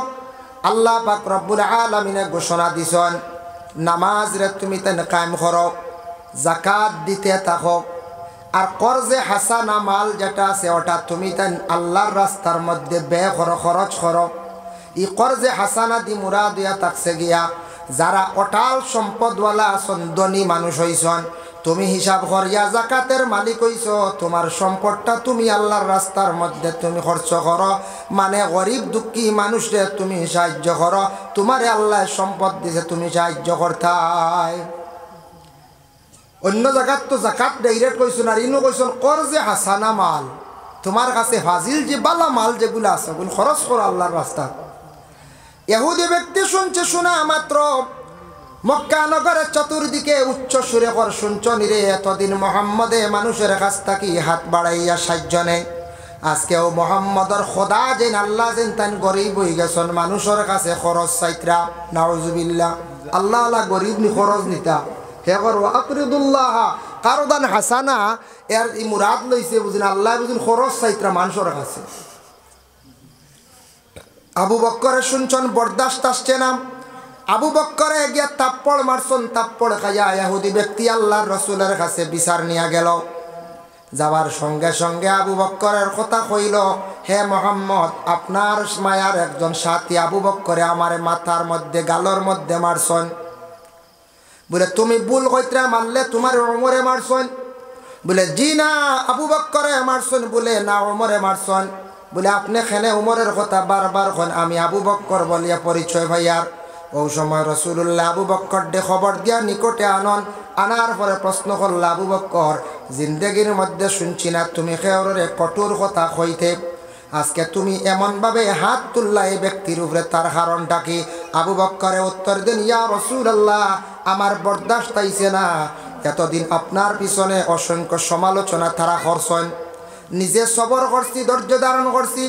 আল্লাহ পাক রব্বুল আলামিনে ঘোষণা দিছেন, নামাজ রে তুমি তেন কায়েম করো, যাকাত দিতে থাকো, আর কর্জে হাসানা মাল যেটা আছে ওটা তুমি তেন আল্লাহর রাস্তার মধ্যে ব্যয় করো, খরচ করো। এই কর্জে হাসানা দি মুরাদ ইয়া থাকছে গিয়া যারা অটাল সম্পদওয়ালা আছেন, ধনী মানুষ হইছেন, তুমি হিসাব করিয়া জাকাতের মালিক হইছ, তোমার সম্পদটা তুমি আল্লাহর রাস্তার মধ্যে তুমি খরচ করো, মানে গরিব দুঃখী মানুষরে তুমি সাহায্য করো, তোমারে আল্লাহ সম্পদ দিছে তুমি সাহায্য করতাই। অন্য জায়গাত তো জাকাত ডাইরেক্ট কইছো না, ইনু কইছেন কর্জে হাসানা মাল, তোমার কাছে ফাজিল যে বালা মাল যেগুলো আছে ওগুলো খরচ করো আল্লাহর রাস্তা। ইহুদি ব্যক্তি শুনছে, শোনা মাত্র মক্কা নগরের চতুর্দিকে উচ্চ সুরে কর শুনছ নিরে, এতদিন মোহাম্মদে মানুষের কাছ থাকি হাত বাড়াইয়া সাহায্য নেই, আজকেও মোহাম্মদর খোদা যেন আল্লাহ যেন তান গরিব হয়ে গেছেন মানুষের কাছে খরচ চাইত্রা। নাউজুবিল্লাহ, আল্লাহ আল্লাহ গরিব নি খরচ নিতা হে করো আকরিদুল্লাহ কারদান হাসানা, এর ই মুরাদ লইছে বুঝিন আল্লাহ বুঝিন খরচ চাইত্রা মানুষের কাছে। আবু বক্করে শুনছেন বরদাস্ত আসছে না, আবু বক্করে গিয়া তাপ্পড় মারছন, তাপ্পড় খাইয়া ইহুদি ব্যক্তি আল্লাহর রসুলের কাছে বিচার নিয়ে গেল। যাবার সঙ্গে সঙ্গে আবু বক্করের কথা কইল, হে মোহাম্মদ, আপনার মায়ার একজন সাথী আবু বক্করে আমার মাথার মধ্যে গালর মধ্যে মারছন। বলে তুমি ভুল কইত্রা, মারলে তোমার ওমরে মারছন? বলে জি না, আবু বক্করে মারছন। বলে না, ওমরে মারছন। বলে আপনি খেনে উমরের কথা বারবার খন, আমি আবু বক্কর বলিয়া পরিচয় ভাইয়ার। ও সময় রসুল্লাহ আবু বক্কর দে খবর দিয়া নিকটে আনন, আনার পরে প্রশ্ন করল, আবু বক্কর, জিন্দগির মধ্যে শুনছি না তুমি খেয়রে কঠোর কথা কইতে, আজকে তুমি এমনভাবে হাত তুললা এই ব্যক্তির উপরে, তার কারণটা কি? আবু বক্করে উত্তর দেন, ইয়া রাসূলুল্লাহ, আমার বরদাস্ত আইছে না, এতদিন আপনার পিছনে অসংখ্য সমালোচনা তারা করছেন, নিজে সবর করছি, ধৈর্য ধারণ করছি,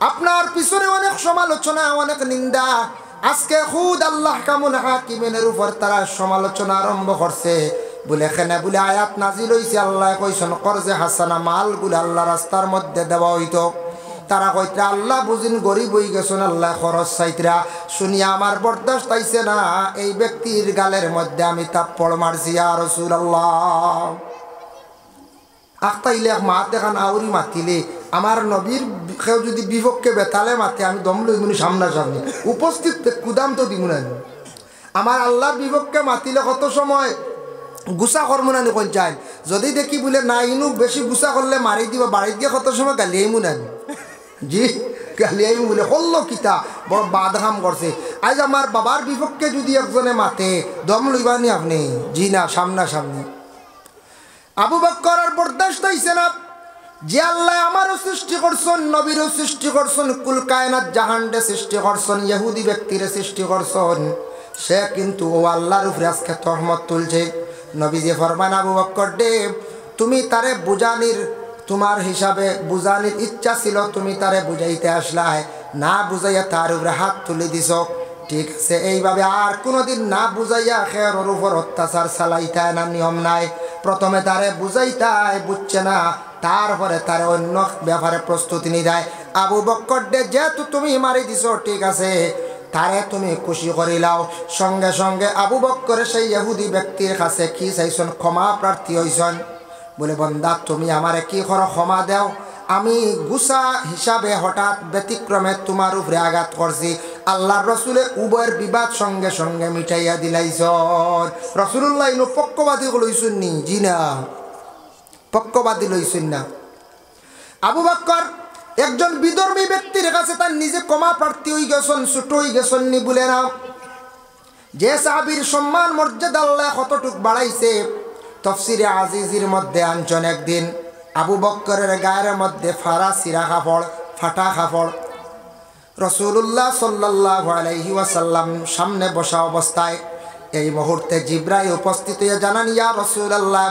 আপনার পিছনে অনেক সমালোচনা অনেক নিন্দা, আজকে খুদ আল্লাহ কামুল হাকিমের উপর তারা সমালোচনা আরম্ভ করছে। বলে এখানে বলে আয়াত নাজিল হইছে, আল্লাহ কইছেন কর্জে হাসানা মালগুলো আল্লাহ রাস্তার মধ্যে দেওয়া হইতো। তারা কইতরা আল্লাহ বুঝিন গরিব হয়ে গেছেন, আল্লাহ খরচ চাইতরা। শুনিয়া আমার বরদাস্ত আইছে না, এই ব্যক্তির গালের মধ্যে আমি তাপ্পড় মারছি। ইয়া রাসূলুল্লাহ, আখতাইলে মাত দেখান আউরি মাতিলে আমার নবীর কেউ যদি বিপক্ষে বেতালে মাতে, আমি দম লই মুনি সামনাসামনি উপস্থিত কুদাম তো দিব না। আমার আল্লাহর বিপক্ষে মাতিলে কত সময় গুছা কর্ম না কোন চাই, যদি দেখি বলে না ইনু বেশি গুছা করলে মারি দিব, বাড়িতে গিয়ে কত সময় গালিয়াই মুন আনি, জি গালিয়াই বলে হল্লো কিতা বড় বাদ কাম করছে। আজ আমার বাবার বিপক্ষে যদি একজনে মাতে, দম লইবানি আপনি? জি না, সামনাসামনি। আবু বক্কর আর বরদাস্ত হইছে না, যে আল্লাহ আমারও সৃষ্টি করছেন, নবীরও সৃষ্টি করছেন, কুল কায়নাত জাহান্ডে সৃষ্টি করছেন, ইহুদি ব্যক্তিরে সৃষ্টি করছেন, সে কিন্তু ও আল্লাহর উপরে আজকে তহমত তুলছে। নবীজি ফরমান, আবু বক্কর দে, তুমি তারে বুঝানির, তোমার হিসাবে বুঝানির ইচ্ছা ছিল, তুমি তারে বুঝাইতে আসলাই, না বুঝাইয়া তার উপরে হাত তুলে দিছ, ঠিক আছে, এইভাবে আর কোনোদিন না বুঝাইয়া খেয়ার উপর অত্যাচার চালাইতায় না, নিয়ম নাই। প্রথমে তারে বুঝাইতায়, বুঝছে না, তারপরে তারে অন্য ব্যাপারে প্রস্তুতি নিয়ে দেয়। আবু বক্কর দে, যেহেতু তুমি মারি দিছ, ঠিক আছে, তারে তুমি খুশি করিলাও। সঙ্গে সঙ্গে আবু বক্করে সেই ইহুদি ব্যক্তির কাছে কি চাইছেন? ক্ষমা প্রার্থী হইছেন। বলে বন্দা, তুমি আমারে কি করো, ক্ষমা দেও, আমি গুসা হিসাবে হঠাৎ ব্যতিক্রমে তোমার উপরে আঘাত করছি। আল্লাহর রসুলের উভয়ের বিবাদ সঙ্গে সঙ্গে মিটাইয়া দিলাইছন। রসুল্লাহ ইনো পক্ষবাদী লইছেন নি? জি না, পক্ষবাদী লইছেন না। আবু বক্কর একজন বিধর্মী ব্যক্তির কাছে তার নিজে ক্ষমা প্রার্থী হয়ে গেছেন, ছোট হয়ে গেছেন নি বলে না। যে সাহাবীর সম্মান মর্যাদা আল্লাহ কতটুক বাড়াইছে, তফসিরে আজিজির মধ্যে আনছেন, একদিন আবু বক্করের গায়ের মধ্যে ফাড়া সিরা কাপড়, ফাটা কাপড়, রাসূলুল্লাহ সাল্লাল্লাহু আলাইহি ওয়াসাল্লাম সামনে বসা অবস্থায় এই মুহূর্তে জিবরাইল উপস্থিত হয়ে জানান, ইয়া রাসূলুল্লাহ,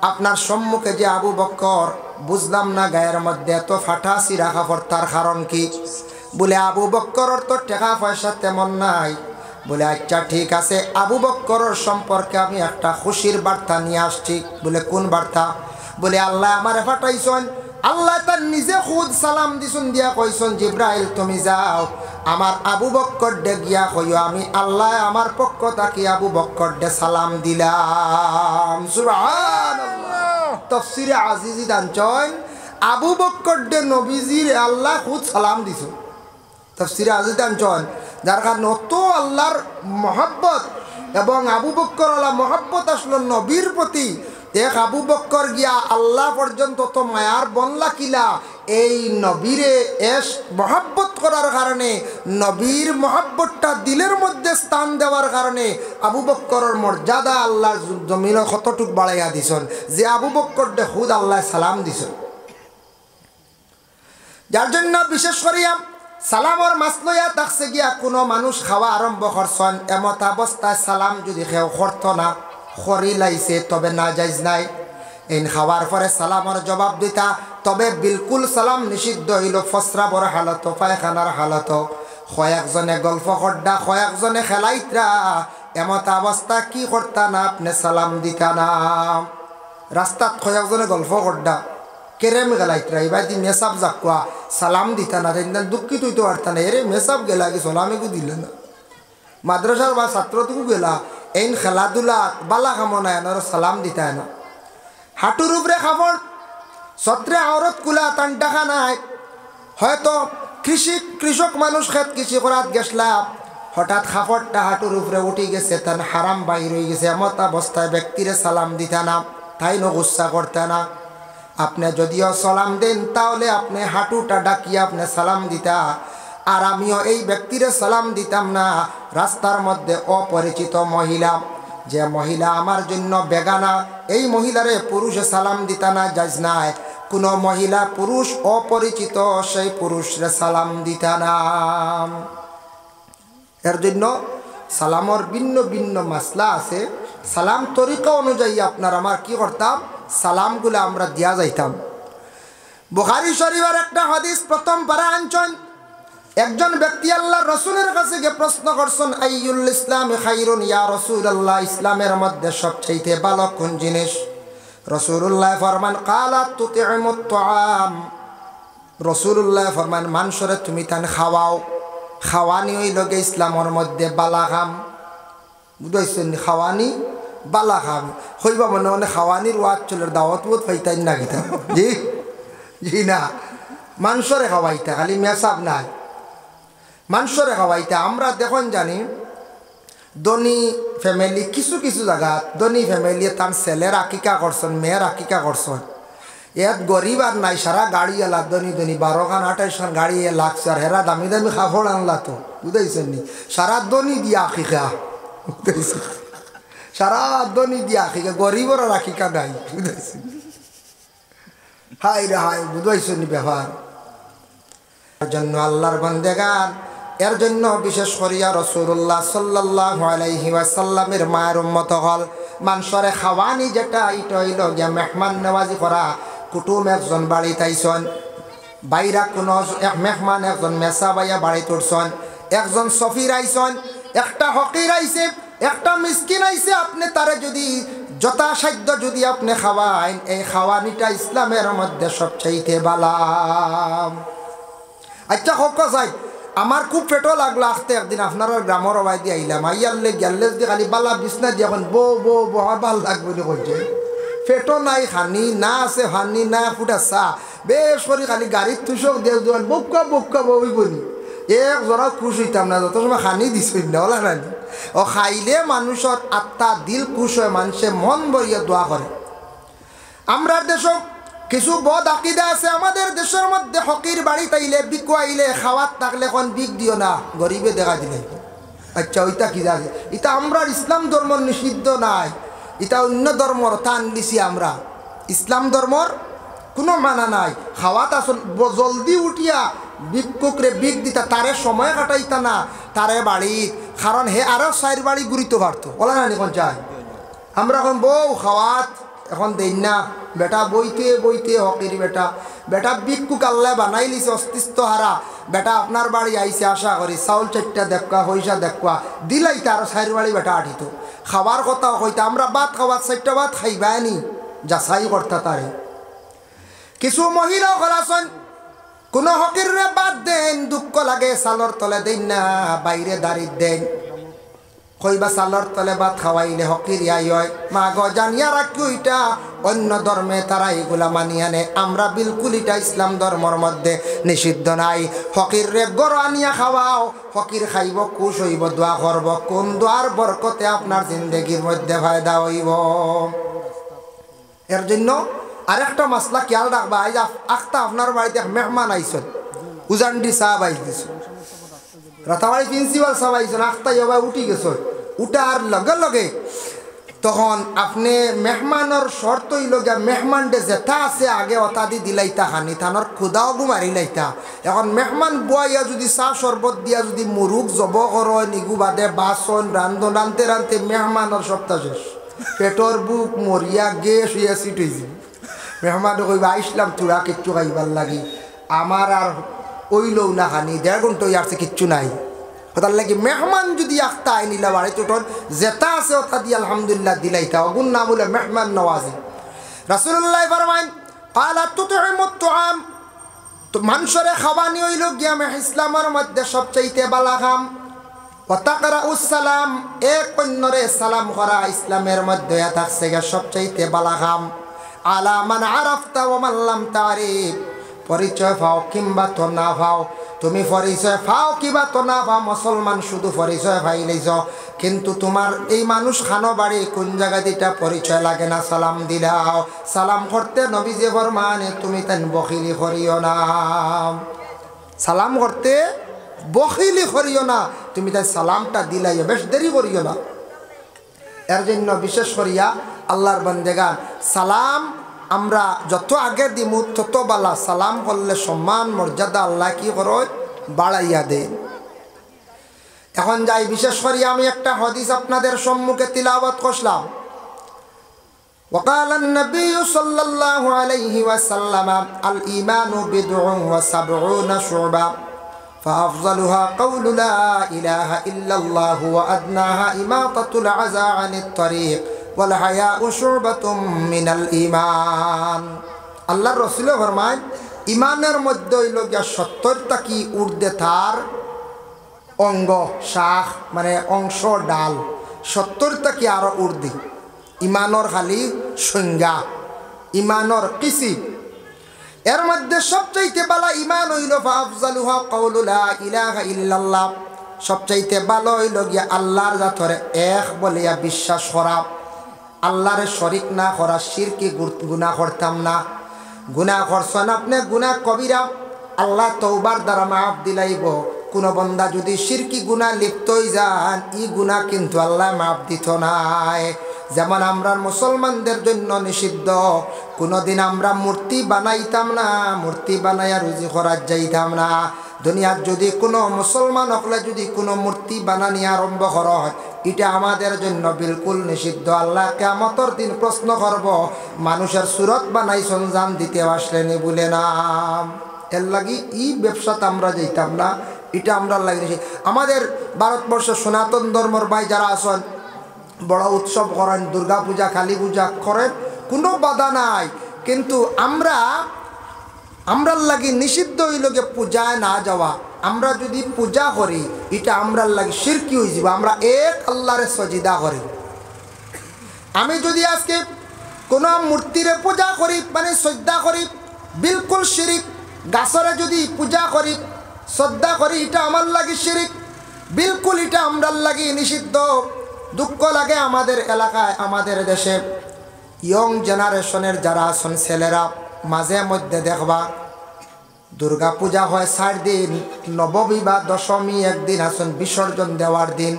আপনার সম্মুখে যে আবু বক্কর, বুঝলাম না গায়ের মধ্যে এত ফাটা সিরা কাপড়, তার কারণ কি? বলে আবু বক্করের তো টাকা পয়সা তেমন নাই। বলে আচ্ছা ঠিক আছে, আবু বক্করের সম্পর্কে আমি একটা খুশির বার্তা নিয়ে আসছি। বলে কোন বার্তা? বলে আল্লাহ আমারে ফাটাইছেন, আল্লাহ তার নিজে খুদ সালাম দিছুন, দিয়া কইছেন, জিব্রাইল তুমি যাও আমার আবু বক্কর ডে গিয়া কইও, আমি আল্লাহ আমার পক্ষ থাকি আবু বক্কর ডে সালাম দিলাম। সুবহানাল্লাহ। তাফসীরে আজিজি দানচন, আবু বক্কর ডে নবীজির আল্লাহ খুদ সালাম দিছ। তাফসীরে আজিজি দানচন, যার কারণে অত আল্লাহর মহব্বত এবং আবু বক্কর আল্লাহ মহব্বত আসলো নবীর প্রতি, এক আবু বক্কর গিয়া আল্লাহ পর্যন্ত তো মায়ার বনলা কিলা এই নবীরে এস মহাব্বত করার কারণে, নবীর মহাব্বতটা দিলের মধ্যে স্থান দেওয়ার কারণে আবু বক্করের মর্যাদা আল্লাহ জমিনে কতটুক বাড়াইয়া দিছেন, যে আবু বক্কর দে খুদ আল্লাহ সালাম দিছেন। যার জন্য বিশেষ করিয়া সালামর মাছ লইয়া থাকছে গিয়া কোনো মানুষ খাওয়া আরম্ভ করছেন, এমত অবস্থায় সালাম যদি কেউ করত না, খরি লাইছে তবে না যাইজ নাই। এই খাওয়ার পরে সালামর জবাব দিতা, তবে বিলকুল সালাম নিষিদ্ধ হইল ফসরাবর হালত, পায়খানার হালত। কয়েকজনে গল্প করডা, কয়েকজনে খেলাইতরা, এমত অবস্থা কি করতা না, আপনি সালাম দিতা না। রাস্তাত কয়েকজনে গল্প করডা, কেরেম গেলাইতরা, এবার দি মেসাব যাকুয়া সালাম দিতা না, দুঃখিত হইতে পারতা না, এরে মেসাব গেলা কি সালামিকু দিলে না। মাদ্রাসার বা ছাত্রটুকু গেলা, এই খেলাধুলা বালা কামনা এনার সালাম দিতায় না। হাঁটুর উপরে খাবর, সত্রে আওরত কুলা তান দেখা নাই। হয়তো কৃষক মানুষ খেত কৃষি করাত গেছলা, হঠাৎ খাফরটা হাঁটুর উপরে উঠে গেছে, তার হারাম বাইর হয়ে গেছে, এমত অবস্থায় ব্যক্তিরে সালাম দিতা না, তাই ন গুসা করতে না। আপনি যদিও সালাম দেন তাহলে আপনি হাঁটুটা ডাকিয়ে আপনি সালাম দিতা। আর আমিও এই ব্যক্তিরে সালাম দিতাম না। রাস্তার মধ্যে অপরিচিত মহিলা, যে মহিলা আমার জন্য বেগানা, এই মহিলারে পুরুষে সালাম দিতা না, যাইজ নাই। কোনো মহিলা পুরুষ অপরিচিত সেই পুরুষরে সালাম দিতা না। এর জন্য সালামর ভিন্ন ভিন্ন মাসলা আছে। সালাম তরিকা অনুযায়ী আপনার আমার কি করতাম, সালামগুলো আমরা দিয়া যাইতাম। বুখারী শরীফের একটা হাদিস প্রথম পারা আনছেন। একজন ব্যক্তি আল্লাহ রসুলের কাছে গিয়ে প্রশ্ন করছেন, আইয়ুল ইসলামে খাইরুন ইয়া রাসূলুল্লাহ, ইসলামের মধ্যে সবচেয়ে ভালো কোন জিনিস? রাসূলুল্লাহ ফরমান, কালাত তুতিমুত তুআম। রাসূলুল্লাহ ফরমান, মানুষরে তুমি তান খাওয়াও। খাওয়ানি হইল গে ইসলামের মধ্যে বালা খাম। বুঝাইছেন, খাওয়ানি বালা খাম হইবা মনে মনে খাওয়ানির ওয়াজ চলের দাওয়াত বোধ পাইতাই না গীতা। জি জি না, মানুষরে খাওয়াইতা, খালি মেসাব নাই, মানুষরে খাওয়াইতা। আমরা দেখুন জানি ধনী ফ্যামিলি, কিছু কিছু জায়গা ধনী ফ্যামিলি তার ছেলের আকিকা করছেন, মেয়ের আকিকা করছেন। ইয়াত গরিব আর নাই, সারা গাড়ি এলা ধনী ধনী 12খান 28খান গাড়ি এ লাগছে, আর হেরা দামি দামি খাফড় আনলা তো, বুঝাইছেন নি? সারা ধনী দিয়া আকিকা, বুঝাইছেন? সারা ধনী দিয়া আকিকা, গরিবর আর আকিকা নাই, বুঝাইছেন? হাই রে হাই, বুঝাইছেন নি ব্যাপার? এর জন্য আল্লাহর বান্দেগান, এর জন্য বিশেষ করিয়া রাসূলুল্লাহ সাল্লাল্লাহু আলাইহি ওয়াসাল্লামের মায়ের উম্মত হল মানুষরে খাওয়ানি, যেটা এটা হইল গিয়া মেহমান নওয়াজি করা। কুটুম একজন বাড়িতে আইসন, বাইরা কোনো এক মেহমান একজন মেসা বাইয়া বাড়িতে উঠছেন, একজন সফির আইসন, একটা হকির আইসে, একটা মিসকিন আইসে। আপনি তারে যদি যথাসাধ্য যদি আপনি খাওয়াইন, এই খাওয়ানিটা ইসলামের মধ্যে সবচাইতে ভালো। আচ্ছা হোক চাই, আমার খুব পেটও লাগলো আসতে, একদিন আপনার গ্রামের অবাই দিয়ে আইলাম, আইয়ারলে গ্যালেজ দিয়ে খালি বালা বিছনা দিয়ে এখন বো ভাল লাগবে নি করছে। পেটও নাই, খানি না আছে, হানি না ফুটা চা, বেশ করে খালি গাড়ির তুষক দিয়ে দোকান বক্কা বই বলি এক জরা খুশ হইতাম না, যত সময় খানি দিছই না ওলা নানি। ও খাইলে মানুষের আত্মা দিল খুশ হয়, মানুষে মন ভরিয়া দোয়া করে। আমরা দেশ কিছু বদ আকিদা আছে, আমাদের দেশের মধ্যে হকির বাড়ি তাইলে বিকু আইলে খাওয়াত থাকলে এখন বিক দিও না, গরিবে দেখা দিলে। আচ্ছা ওইটা কি জানে? এটা আমরা ইসলাম ধর্ম নিষিদ্ধ নাই, এটা অন্য ধর্মর টান দিছি আমরা। ইসলাম ধর্মর কোনো মানা নাই। খাওয়াত আসল জলদি উঠিয়া বিক্ষুকরে বিক দিতা, তারে সময় কাটাইতা না তারে বাড়ি, কারণ হে আরো 4 বাড়ি ঘুরিতে পারতো, বলা না এখন চাই। আমরা এখন বউ খাওয়াত এখন দেই না, বেটা বইতে হকির বেটা বিক্ষুক আল্লাহ বানাই লিছে অস্তিত্ব হারা। বেটা আপনার বাড়ি আইসে, আশা করি চাউল 4টা দেখবা, পয়সা দেখবা, দিলাইতে আরো 4 বাড়ি বেটা আঠিত। খাবার কথাও কইতা, আমরা ভাত খাওয়াত 4টা ভাত খাইবানি, যাচাই করতা তারে। কিছু মহিলাও খলাসন, কোনো হকির রে বাদ দেন, দুঃখ লাগে, সালর তলে দেন না, বাইরে দাঁড়িয়ে দেন। কইবা সালর তলে ভাত খাওয়াইলে হকির ইয়াই হয়, মা গো জানিয়া রাখি ওইটা অন্য ধর্মে তারা এগুলা মানিয়ে আনে। আমরা বিলকুল এটা ইসলাম ধর্মর মধ্যে নিষিদ্ধ নাই। হকির রে গড় আনিয়া খাওয়াও, হকির খাইব, খুশ হইব, দোয়া করব, কোন দোয়ার বরকতে আপনার জিন্দগির মধ্যে ফায়দা হইব। এর জন্য আরেকটা মাসলা খেয়াল রাখবা, আজ আখতা আপনার বাড়িতে মেহমান আইসন, উজান্ডি সাহেব আইস দিস, রাতাবাড়ি প্রিন্সিপাল সাহেব আইসন, আখতা এবার উঠি গেছ, উঠার লগে লগে তখন আপনি মেহমানের শর্ত হইল গিয়া মেহমানটে যেটা আছে আগে অতা দি দিলাইতা খানি থানোর খুদাও গুমারি লাইতা। এখন মেহমান বুয়াইয়া যদি চাহ শরবত দিয়া যদি মুরুখ জব কর নিগু বাদে বাসন রান্ধন রানতে রানতে মেহমানের সপ্তাহ শেষ, পেটর বুক মরিয়া গেস হইয়া সিট হয়েছে। মেহমানে কইবা আইসলাম তোরা কিচ্ছু খাইবার লাগি, আমার আর ওইলও না খানি 1.5 ঘন্টা আসছে কিচ্ছু নাই। তার লাগি মেহমান যদি আখতা আই নিলা বাড়িতে উঠন যেটা আছে ওটা দিয়ে আলহামদুলিল্লাহ দিলাইতা, অগুন নাম হলে মেহমান নওয়াজি। রাসূলুল্লাহ ফরমাইন ক্বালা তুতঈমুত তুআম, তো মানুষরে খাওয়ানি হইল গিয়া ইসলামের মধ্যে সবচাইতে বালা কাম। ওয়া তাকরাউস সালাম, এক অন্যরে সালাম করা ইসলামের মধ্যে থাকছে গিয়া সবচাইতে বালা কাম। আলা মান আরাফতা ওয়া মান লাম তারিফ, পরিচয় পাও কিংবা তো না পাও, তুমি পরিচয় পাও কিবা তো না পাও, মুসলমান শুধু পরিচয় পাইলেছ, কিন্তু তোমার এই মানুষ খানো বাড়ি কোন জায়গা দিটা পরিচয় লাগে না, সালাম দিলাও। সালাম করতে নবীজি ফরমানে তুমি তেন বখিলি করিও না, সালাম করতে বখিলি করিও না, তুমি তাই সালামটা দিলাইও, বেশ দেরি করিও না। এর জন্য বিশেষ করিয়া আল্লাহর বান্দেগান সালাম আমরা যত আগে দিমু তত বালা, সালাম করলে সম্মান মর্যাদা আল্লাহ কি করো বাড়াইয়া দেন। এখন যাই বিশেষ করি আমি একটা হাদিস আপনাদের সম্মুখে তিলাওয়াত করলাম। وقال النبي صلى الله عليه وسلم الإيمان بضع وسبعون شعبة فأفضلها قول لا إله إلا الله وأدناها إماطة العزى عن الطريق والحياء شعبة من الإيمان। আল্লাহর রাসূল ফরমায় ইমানের মধ্যে হইল গিয়া 70টা কি ঊর্ধ্বে তার অঙ্গ শাখ, মানে অংশ ডাল, 70টা কি আরো ঊর্ধ্বে ইমানর খালি সংজ্ঞা, ইমানর কিসি। এর মধ্যে সবচাইতে বালা ইমান হইল ফাফজালুহা কাউলু লা ইলাহা ইল্লাল্লাহ, সবচাইতে ভালো হইল গিয়া আল্লাহর জাতরে এক বলিয়া বিশ্বাস করা, আল্লাহরে শরিক না করা, শিরকি গুনাহ করতাম না। গুনাহ করছেন আপনি গুনাহ কবিরা, আল্লাহ তওবার দ্বারা মাফ দিলাইব। কোন বন্দা যদি শিরকি গুনাহ লিপ্ত হয়ে যান, ই গুনাহ কিন্তু আল্লাহ মাফ দিত নাই। যেমন আমরা মুসলমানদের জন্য নিষিদ্ধ, কোনোদিন আমরা মূর্তি বানাইতাম না, মূর্তি বানাইয়া রুজি করার যাইতাম না। দুনিয়ার যদি কোনো মুসলমান হকলে যদি কোনো মূর্তি বানানি আরম্ভ করা হয়, এটা আমাদের জন্য বিলকুল নিষিদ্ধ। আল্লাহ কিয়ামতের দিন প্রশ্ন করব, মানুষের সুরত বানাইছেন জান দিতে আসলেনি বলে না। এর লাগি ই ব্যবসাতে আমরা যাইতাম না, এটা আমরা লাগিয়েছি। আমাদের ভারতবর্ষের সনাতন ধর্মর ভাই যারা আছেন, বড় উৎসব করেন, দুর্গা পূজা কালী পূজা করেন, কোনো বাধা নাই, কিন্তু আমরার লাগি নিষিদ্ধ হইল যে পূজায় না যাওয়া। আমরা যদি পূজা করি এটা আমরার লাগি শিরকি হয়ে যাব, আমরা এক আল্লাহরে সজিদা করি। আমি যদি আজকে কোনো মূর্তিরে পূজা করি মানে শ্রদ্ধা করি, বিলকুল শিরিক। গাছরে যদি পূজা করি শ্রদ্ধা করি, এটা আমার লাগি শিরিক, বিলকুল এটা আমরার লাগি নিষিদ্ধ। দুঃখ লাগে আমাদের এলাকায়, আমাদের দেশে ইয়ং জেনারেশনের যারা আছেন ছেলেরা, মাঝে মধ্যে দেখবা দুর্গা পূজা হয় 4 দিন, নবমী বা দশমী একদিন আছেন বিসর্জন দেওয়ার দিন।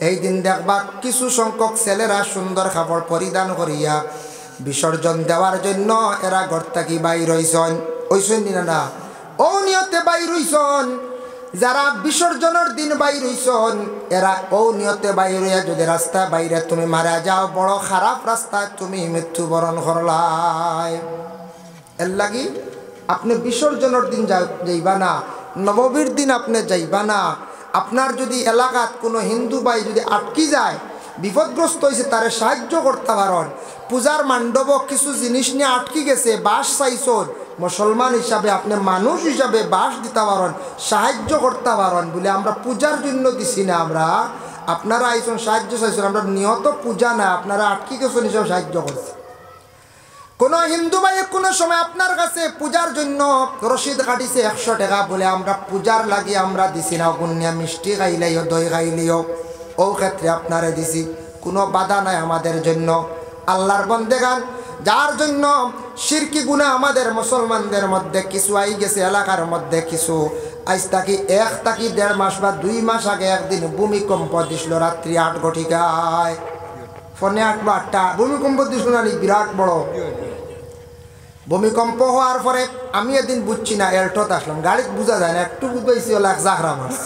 এই দিন দেখবা কিছু সংখ্যক ছেলেরা সুন্দর কাপড় পরিধান করিয়া বিসর্জন দেওয়ার জন্য এরা ঘর থেকে বাইর হইছেন, ওইছেন না ও নিয়তে বাইর হইছেন। যারা বিসর্জনের দিন বাইর হইছেন এরা ও নিয়তে বাইর হইয়া যদি রাস্তা বাইরে তুমি মারা যাও, বড় খারাপ রাস্তায় তুমি মৃত্যুবরণ করলাই। এর লাগি আপনি বিসর্জনের দিন যাইবা না, নবমীর দিন আপনি যাইবা না। আপনার যদি এলাকাত কোনো হিন্দু ভাই যদি আটকি যায়, বিপদগ্রস্ত হয়েছে, তারে সাহায্য করতে পারেন। পূজার মণ্ডপ কিছু জিনিস নিয়ে আটকি গেছে, বাস চাইছেন, মুসলমান হিসাবে আপনি মানুষ হিসাবে বাস দিতে পারেন, সাহায্য করতে পারেন বলে আমরা পূজার জন্য দিছি না। আমরা আপনারা আইসন সাহায্য চাইছেন, আমরা নিয়ত পূজা না, আপনারা আটকি গেছেন হিসাবে সাহায্য করছে। কোনো হিন্দু ভাই কোনো সময় আপনার কাছে পূজার জন্য রসিদ কাটিছে 100 টাকা বলে, আমরা পূজার লাগি আমরা দিছি না, গুনিয়া মিষ্টি খাইলেও দই খাইলেও ও ক্ষেত্রে আপনারে দিছি, কোনো বাধা নাই আমাদের জন্য। আল্লাহর বন্দেগান যার জন্য শিরকি গুনাহ আমাদের মুসলমানদের মধ্যে কিছু আই গেছে, এলাকার মধ্যে কিছু। আজ তাকি 1 থেকে 1.5 মাস বা 2 মাস আগে একদিন ভূমিকম্প দিছিল রাত্রি 8 ঘটিকায়, ফোনে 8 বা 8টা ভূমিকম্প দিছিল না, বিরাট বড় ভূমিকম্প হওয়ার পরে আমি এদিন বুঝছি না, এল্টোতে আসলাম, গাড়িতে বোঝা যায় না, একটু বুঝাইছি হলো 1 জাখরা মাছ,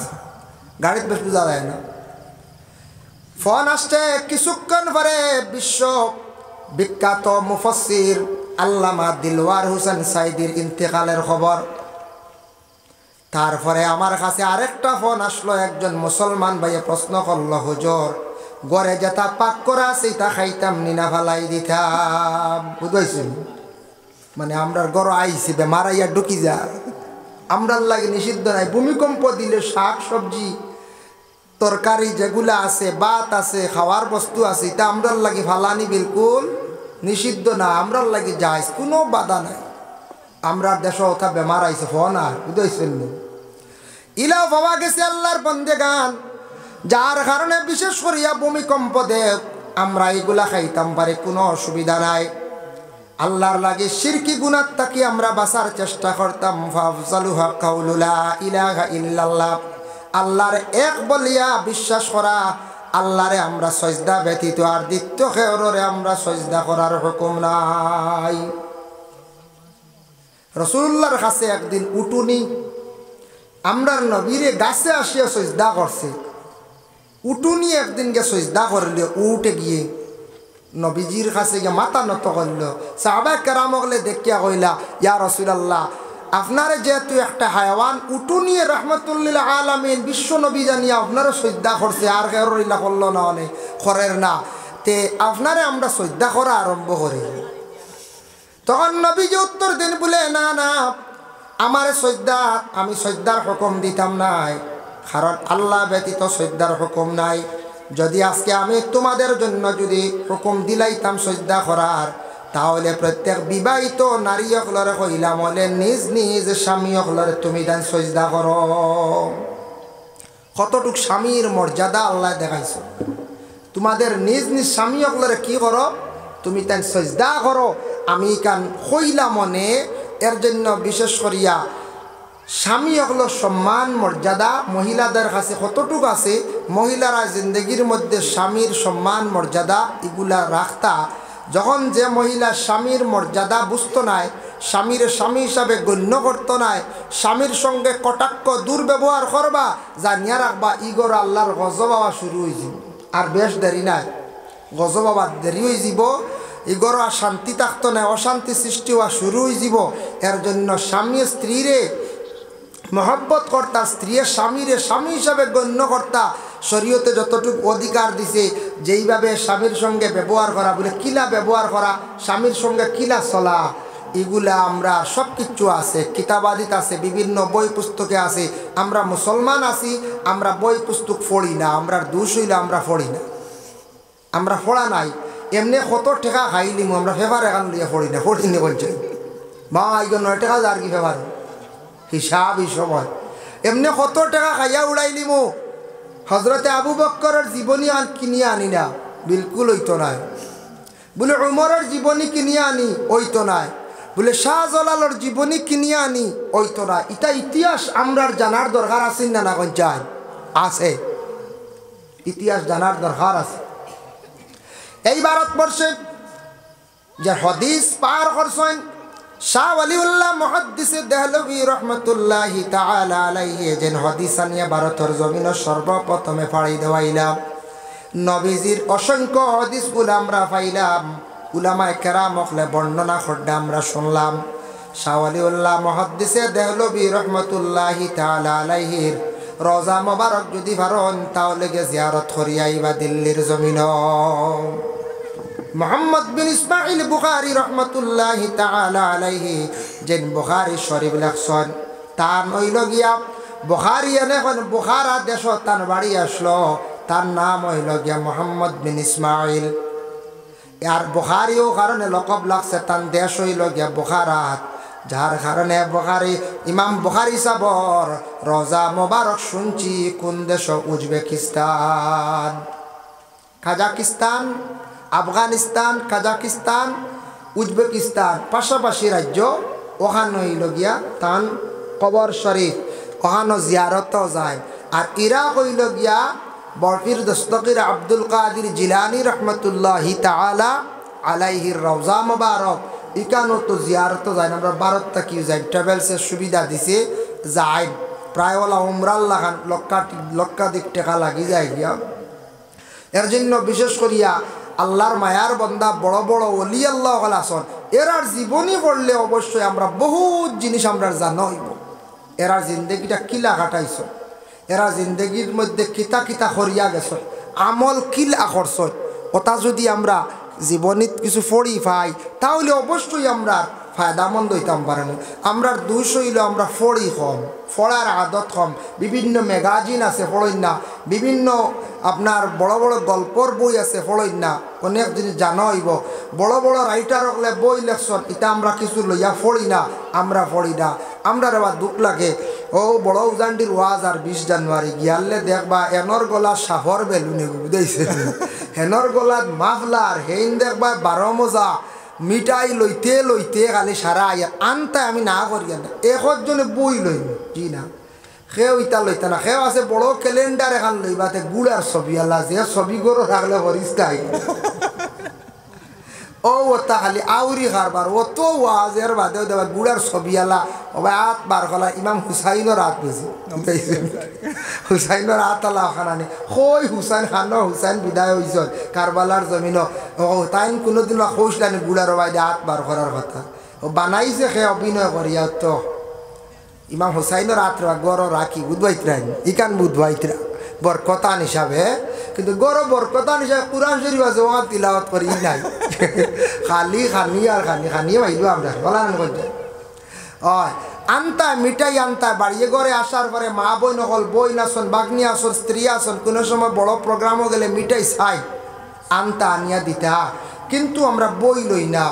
গাড়িতে বেশ বোঝা যায় না। ফোন আসছে কিছুক্ষণ পরে বিশ্ব বিখ্যাত মুফাসসির আল্লামা দিলওয়ার হোসেন সাইদির ইন্তেকালের খবর। তারপরে আমার কাছে আরেকটা ফোন আসলো, একজন মুসলমান ভাইয়ে প্রশ্ন করলো, হুজুর ঘরে যেটা পাক করা আছে তা খাইতাম নিনা ফালাই দিতাম, বুঝাইছেন? মানে আমরার ঘর আইছি বেমারাইয়া ঢুকি যা, আমরার লাগে নিষিদ্ধ নাই। ভূমিকম্প দিলে শাক সবজি তরকারি যেগুলা আছে, ভাত আছে, খাওয়ার বস্তু আছে, এটা আমরার লাগে ফালানি বিলকুল নিষিদ্ধ না, আমরার লাগে যাইস, কোনো বাধা নাই। আমরার দেশ ওঠা বেমার আইছে ফোন আর বুঝাইছেন ইলাও পাওয়া গেছে আল্লাহর বন্দেগান, যার কারণে বিশেষ করিয়া ভূমিকম্প দেব আমরা এগুলা খাইতাম পারি, কোনো অসুবিধা নাই। আল্লাহর লাগে শিরকি গুনাহ থেকে আমরা বাঁচার চেষ্টা করতাম। ফাফজালুহা কাউলু লা ইলাহা ইল্লাল্লাহ, আল্লাহর এক বলিয়া বিশ্বাস করা। আল্লাহরে আমরা সজদা ব্যতীত আর দ্বিতীয় কেউরে আমরা সজদা করার হুকুম নাই। রাসূলুল্লাহর কাছে একদিন উটুনি আমরার নবীরে গাছে আসিয়া সজদা করছে, উটুনি একদিন গে সজদা করলে, উঠে গিয়ে নবীজির কাছে গিয়ে মাথা নত করল। সাহাবা কেরামগলে দেখিয়া কইলা, ইয়া রাসূলুল্লাহ, আপনারে যেহেতু একটা হায়াওয়ান উটুনিয়ে রহমতুল্লিল আলামিন বিশ্ব নবী জানিয়া আপনারা সজদা করছে, আর কেউরিলা করলো না, অনেক করের না, তে আপনারে আমরা সজদা করা আরম্ভ করি। তখন নবীজি উত্তর দিন বলে, না না, আমার সজদা, আমি সজদার হুকুম দিতাম নাই, কারণ আল্লাহ ব্যতীত সজদার হুকুম নাই। যদি আজকে আমি তোমাদের জন্য যদি হুকুম দিলাইতাম সজদা করার, তাহলে প্রত্যেক বিবাহিত নারী অকলরে কইলাম হলে নিজ নিজ স্বামী অকলরে তুমি দেন সজদা করো। কতটুক স্বামীর মর্যাদা আল্লাহ দেখাইছো, তোমাদের নিজ নিজ স্বামী অকলরে কি করো, তুমি তেন সজদা করো। আমি কান কইলা মনে এর জন্য বিশেষ করিয়া স্বামী অকলর সম্মান মর্যাদা মহিলাদের কাছে কতটুকু আছে, মহিলারা জিন্দগির মধ্যে স্বামীর সম্মান মর্যাদা এগুলা রাখতা। যখন যে মহিলা স্বামীর মর্যাদা বুঝতো নাই, স্বামীর স্বামী হিসাবে গণ্য করতো নাই, স্বামীর সঙ্গে কটাক্ষ দুর্ব্যবহার করবা, জানিয়া রাখবা ইগর আল্লাহর গজব হওয়া শুরু হয়ে যাব। আর বেশ দেরি নাই, গজব হওয়ার দেরি হয়ে যাব, ইগর আর শান্তি থাকতো না, অশান্তি সৃষ্টি হওয়া শুরু হয়ে যাব। এর জন্য স্বামী স্ত্রীরে মহব্বত কর্তা, স্ত্রীর স্বামীরে স্বামী হিসাবে গণ্য কর্তা। শরীয়তে যতটুকু অধিকার দিছে, যেইভাবে স্বামীর সঙ্গে ব্যবহার করা, বলে কিলা ব্যবহার করা, স্বামীর সঙ্গে কিলা চলা, এগুলা আমরা সব কিছু আছে, কিতাবাদিত আছে, বিভিন্ন বই পুস্তকে আছে। আমরা মুসলমান আছি, আমরা বই পুস্তক পড়ি না, আমরা দোষ হইলে আমরা পড়ি না, আমরা পড়া নাই। এমনি কত টাকা খাইলিম, আমরা ফেভার এখান লিয়ে পড়ি না, পড়িনি বলছে মা, এগুলো 9 টাকা আর কি ফেভার হিসাব এই সময়। এমনি কত টাকা খাইয়া উড়াইলিমো, হজরতে আবু বক্করের জীবনী আর কিনিয়া আনি না, বিলকুল হইতো নাই। বলে উমরের জীবনী কিনিয়া আনি, হইতো নাই। বলে শাহজালালের জীবনী কিনিয়া আনি, হইতো না। এটা ইতিহাস আমরার জানার দরকার আছে না, না চাই আছে, ইতিহাস জানার দরকার আছে। এই ভারতবর্ষে যে হদিস পার করছেন শাহ ওয়ালিউল্লাহ মুহাদ্দিস দেহলভী রহমতুল্লাহি তাআলা আলাইহি, যেন হদিস আনিয়া ভারতের জমিন সর্বপ্রথমে ফাড়ি দেওয়াইলাম। নবীজির অসংখ্য হদিসগুলো আমরা পাইলাম, উলামায়ে কেরাম হকলে বর্ণনা করতে আমরা শুনলাম। শাহ ওয়ালিউল্লাহ মুহাদ্দিস দেহলভী রহমতুল্লাহি তাআলা আলাইহির রোজা মোবারক যদি পারেন, তাহলে গিয়ে জিয়ারত করিয়া আইবা দিল্লির জমিন। মোহাম্মদ বিন ইসমাইল বুখারী রহমতুল্লাহি তাআলা আলাইহি, যেন বুখারী শরীফ লেখছেন, তার হইল গিয়া বুখারী এখন বুখারা দেশ তার বাড়ি আসলো, তার নাম হইল গিয়া মোহাম্মদ বিন ইসমাইল। আর বুখারীও কারণে লকব লাগছে, তার দেশ হইল গিয়া বুখারাত, যার কারণে বুখারী ইমাম বুখারী সাবর রোজা মোবারক শুনছি কোন দেশ, Uzbekistan, Kazakhstan, Afghanistan, Kazakhstan, Uzbekistan পাশাপাশি রাজ্য ওখানে হইল গিয়া তান কবর শরীফ ওখানে জিয়ারতও যায়। আর ইরাক হইল গিয়া বরফির দস্তকির আব্দুল কাদির জিলানি রহমতুল্লাহি তাআলা আলাইহির রওজা মুবারক ইকানো তো জিয়ারত যায়। আমরা ভারত থেকে যাই, ট্রাভেলসের সুবিধা দিছে যাই, প্রায় ওলা উমরাল লাগান লক্ষাধিক টাকা লাগি যায় গিয়া। এর জন্য বিশেষ করিয়া আল্লাহর মায়ার বন্দা বড় বড় ওলি আল্লাহ আসন এরার জীবনী পড়লে অবশ্যই আমরা বহুত জিনিস আমরা জানা হইব। এরার জিন্দগিটা কিলা কাটাইছ, এরা জিন্দগির মধ্যে কিতা কিতা করিয়া গেছ, আমল কিলা করছ, ওটা যদি আমরা জীবনীত কিছু পড়ি পাই তাহলে অবশ্যই আমরা ফায়দামন্দ হইতাম পারেন। আমরা 200 হইল আমরা ফড়ি কম, ফড়ার আদত কম। বিভিন্ন ম্যাগাজিন আছে ফড়ই না, বিভিন্ন আপনার বড় বড় গল্পর বই আছে ফড়ই না, অনেক জিনিস জানা হইব। বড় বড় রাইটার হলে বই লেখছেন, এটা আমরা কিছু লইয়া ফড়ি না, আমরা ফড়ি না। আমরা এবার দুঃখ লাগে। ও বড় উজানটির ওয়াজ আর 20 জানুয়ারি গিয়ালে দেখবা এনর গলা সাফর বেলুনে বুঝাইছে, হেনর গলাত মাফলার হেইন দেখবা 12 মজা মিঠাই লইতে লইতে খালি সারা আইয়া আনতে আমি না করি না। একজনে বই লইম কি না, সেও ইটা লইতে না। সেও আছে বড় ক্যালেন্ডার এখান লইবাতে গুড়ার ছবি আল্লাহ, যে ছবি গরো থাকলে হরিস্তাই ও ওটা খালি আউরি কারবার অত ওয়াজের বাদেও দেবা গুড়ার ছবি আলা ওবা 8 বার কলা ইমাম হুসাইনের রাত বুঝি হুসাইনের রাত আলা খানানি কই হুসাইন খান হুসাইন বিদায় হয়েছেন কারবালার জমিন। ও তাই কোনোদিন খোঁজলানি গুড়ার বাইদে 8 বার করার কথা ও বানাইছে সে অভিনয় করিয়া। তো ইমাম হুসাইনের রাত গড় রাখি বুধবাইতরা ইকান বুধবাইতরা বরকতান হিসাবে, কিন্তু গড় বরকতান হিসাবে কুরআন শরীফ আছে ওয়া তিলাওয়াত করি নাই খালি খানি আর খানি খানি ভাইলো আমরা বলান করতে। আনতা মিঠাই আনতা বাড়িয়ে ঘরে আসার পরে মা বই নকল বই নাচন বাগনি আসন স্ত্রী আসন কোনো সময় বড় প্রোগ্রামও গেলে মিঠাই চাই আনতা আনিয়া দিতা, কিন্তু আমরা বই লই না।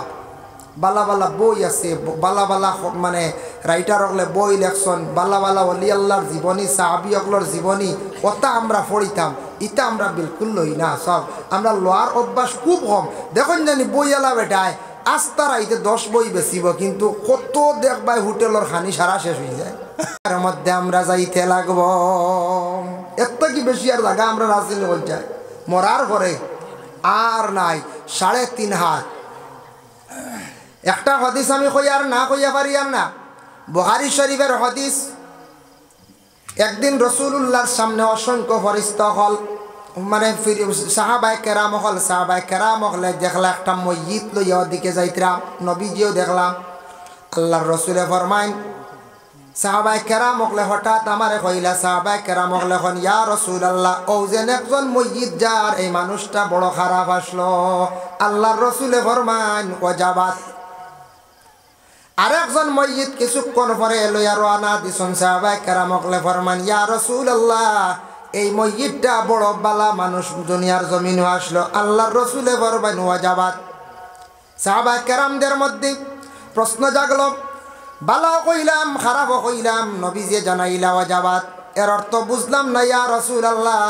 বালা বালা বই আছে, বালা বালা মানে রাইটার হলে বই লেখছন, বালা বালা অলি আল্লাহর জীবনী সাহাবি অকলর জীবনী ওটা আমরা পড়িতাম, ইটা আমরা বিলকুল লই না। সব আমরা লোয়ার অভ্যাস খুব কম। দেখুন জানি বই আলা বেটায় আস্তা রাইতে 10 বই বেচিব, কিন্তু কত দেখবাই হোটেলের খানি সারা শেষ হয়ে যায়। তার মধ্যে আমরা যাইতে লাগব এত কি বেশি আর জায়গা আমরা রাজনীতি হয়ে যায় মরার পরে আর নাই 3.5 হাত। একটা হাদিস আমি কই আর না কইয়া পারি আর না, বুখারী শরীফের হাদিস। একদিন রাসূলুল্লাহর সামনে অসংখ্য ফেরেশতা হল মানে সাহাবায়ে কেরাম হলে দেখলা একটা মসজিদ লইয়া ওদিকে যাইতরা, নবীজিও দেখলাম। আল্লাহর রাসূলে ফরমাইন সাহাবায়ে কেরাম হলে হঠাৎ আমারে কইলা, সাহাবায়ে কেরাম হলে খন ইয়া রাসূলুল্লাহ ও যেন একজন মসজিদ যার এই মানুষটা বড় খারাপ আসলো। আল্লাহর রাসূলে ফরমাইন ওয়াজাবাত। আরেকজন মসজিদ কিছুক্ষণ পরে লইয়া রওনা দিছেন, সাহাবায়ে কেরাম হলে ফরমান ইয়া রাসূলুল্লাহ এই মসজিদটা বড় বালা মানুষ দুনিয়ার জমিনে আসলো। আল্লাহর রাসূলে ফরমাইন ওয়াজাবাত। সাহাবায়ে কেরামদের মধ্যে প্রশ্ন জাগলো, বালাও কইলাম খারাপও কইলাম, নবীজি জানাইলা ওয়াজাবাত, এর অর্থ বুঝলাম না ইয়া রাসূলুল্লাহ।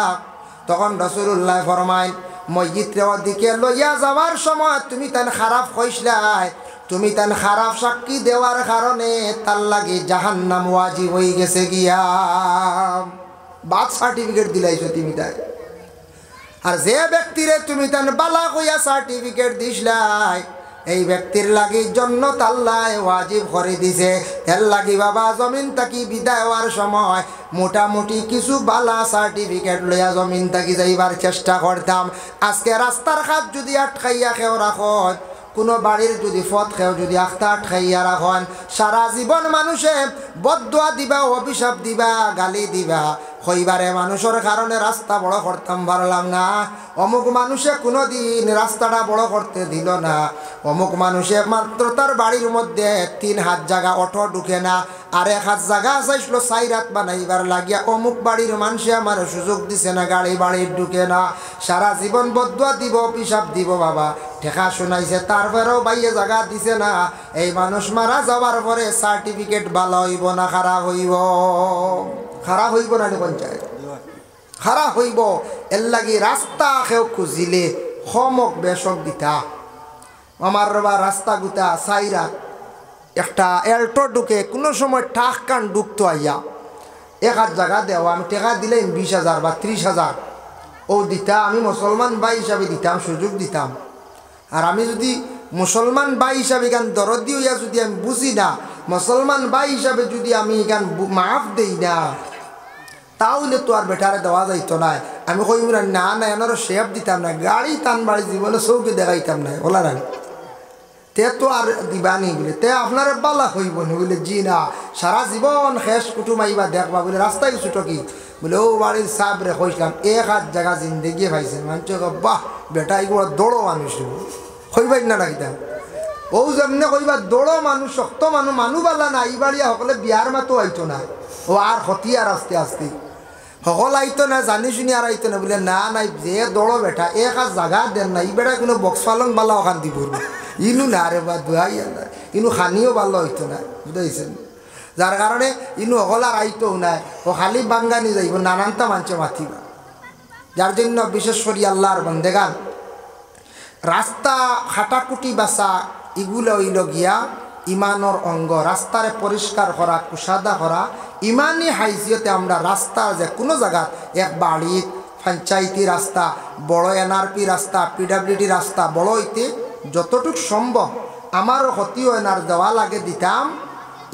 তখন রাসূলুল্লাহ ফরমাইন মসজিদের দিকে লইয়া যাওয়ার সময় তুমি তান খারাপ কইছলাই, তুমি তান খারাপ সাক্ষী দেওয়ার কারণে তার লাগে জাহান্নাম ওয়াজিব হয়ে গেছে গিয়া। বাদ সার্টিফিকেট দিলাইছো তুমি তাই। আর যে ব্যক্তিরে তুমি তান বালা কইয়া সার্টিফিকেট দিছলাই এই ব্যক্তির লাগি জান্নাত আল্লাহ ওয়াজিব করে দিছে। এর লাগি বাবা জমিন থাকি বিদায় হওয়ার সময় মোটামুটি কিছু বালা সার্টিফিকেট লইয়া জমিন থাকি যাইবার চেষ্টা করতাম। আজকে রাস্তার ঘাট যদি আটকাইয়া খেও রাখন, কোনো বাড়ির যদি পথ খেও যদি আখতা আটকাইয়া রাখন, সারা জীবন মানুষে বদদুয়া দিবা, অভিশাপ দিবা, গালি দিবা, হইবারে মানুষের কারণে রাস্তা বড় করতাম পারলাম না। অমুক মানুষে কোনো দিন রাস্তাটা বড় করতে দিল না। অমুক মানুষে মাত্র তার বাড়ির মধ্যে 3 হাত জায়গা অটো ঢুকে না, আর 1 হাত জায়গা চাইছিল 4 হাত বানাইবার লাগিয়া অমুক বাড়ির মানুষে আমার সুযোগ দিছে না, গাড়ি বাড়ির ঢুকে না। সারা জীবন বদদুয়া দিব, অভিশাপ দিব বাবা, ঠেকা শোনাইছে, তারপরেও বাইয়ে জায়গা দিছে না। এই মানুষ মারা যাওয়ার পরে সার্টিফিকেট ভালো হইব না খারাপ হইব? খারাপ হইব না পঞ্চায়েত খারাপ হইব। এর লাগি রাস্তা কেউ খুঁজিলে সমক বেশক দিতা। আমার রবা রাস্তা গুতা সাইরা একটা এল্টো ঢুকে কোনো সময় ঠাক কান ঢুকতো আইয়া এক হাত জায়গা দেওয়া আমি টাকা দিলাম 20,000 বা 30,000 ও দিতা আমি মুসলমান ভাই হিসাবে দিতাম, সুযোগ দিতাম। আর আমি যদি মুসলমান ভাই হিসাবে গান দরদি হইয়া যদি আমি বুঝি না, মুসলমান ভাই হিসাবে যদি আমি গান মাফ দেই না, তাহলে তো আর বেটারে দেওয়া যাইতো না। আমি কইব না না এনারও শেপ দিতাম না, গাড়ি টান বাড়ি জীবনে চৌকে দেখাইতাম না ওলা না, তে তো আর দিবানি বলে তে আপনার বালা হইব না বলে, জি না সারা জীবন শেষ কুটুম আইবা দেখবা বলে রাস্তায় ছুটো কি বলে ও বাড়ির সাবরে কইসলাম এক হাত জায়গা জিন্দগি পাইছে মানুষ বাহ বেটা এগুলো দৌড়ো মানুষ হইবাই না রাখিতাম ও যেমনে কইবা দৌড়ো মানুষ শক্ত মানুষ বালা না এই বাড়িয়া সকলে বিয়ার মাতো আইতো না ও আর হতি আর আস্তে আস্তে সকল আইতো না জানি শুনি আর আইতো না বলে না নাই যে দৌড়ো বেটা এক হাত জায়গা দেন না এই বেটা কোনো বক্স পালং বালা ওখান দিব ইনু না রে বা দুয়াই না ইনু খানিও ভালো হইতো না বুঝাইছেন, যার কারণে ইনু সকল আর আইতও নাই ও খালি বাঙ্গানি যাইব নানানটা মানুষে মাতিবা। যার জন্য বিশেষ করি আল্লাহর বন্দেগান রাস্তা খাটাকুটি বাসা এগুলো হইল গিয়া ইমানর অঙ্গ। রাস্তারে পরিষ্কার করা কুসাদা করা ইমানি হাইসিয়তে আমরা রাস্তা যে কোনো জায়গা এক বাড়ির পঞ্চায়েতি রাস্তা বড় এনআরপি রাস্তা পিডাব্লিউডি রাস্তা বড় হইতে যতটুক সম্ভব আমারও ক্ষতিও এনার দেওয়া লাগে দিতাম।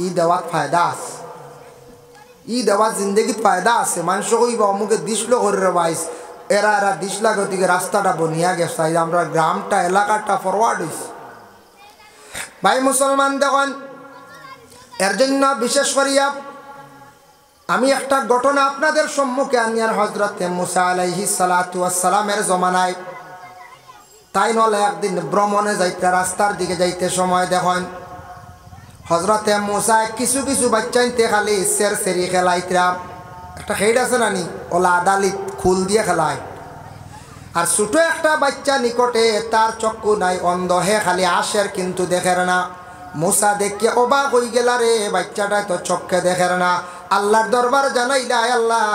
ই দেওয়াত ফায়দা আছে, ই দেওয়ার জিন্দগিত ফায়দা আছে। মানুষ কইবা অমুকে দিসলো করে বাইস এরা দিসলা গতিকে রাস্তাটা বনিয়া গেছে, আমরা গ্রামটা এলাকাটা ফরওয়ার্ড হয়েছে। ভাই মুসলমান দেখুন, এর জন্য বিশেষ করিয়া আমি একটা ঘটনা আপনাদের সম্মুখে আনিয়ার হজরতে মুসা আলাইহিস সালাতু ওয়াস সালামের জমানায় তাই নলে একদিন ভ্রমণে যাইতে রাস্তার দিকে যাইতে সময় দেখেন হজরতে মুসা কিছু কিছু বাচ্চাইতে খালি সেরি খেলাইতরা একটা খেড আছে নানি ওলা আদালিত খুল দিয়ে খেলায়, আর ছোটো একটা বাচ্চা নিকটে তার চক্ষু নাই অন্ধ হে খালি আসের কিন্তু দেখের না। মুসা দেখে অবাক হয়ে গেল রে বাচ্চাটা তো চক্ষে দেখের না। আল্লাহর দরবার জানাইলা আল্লাহ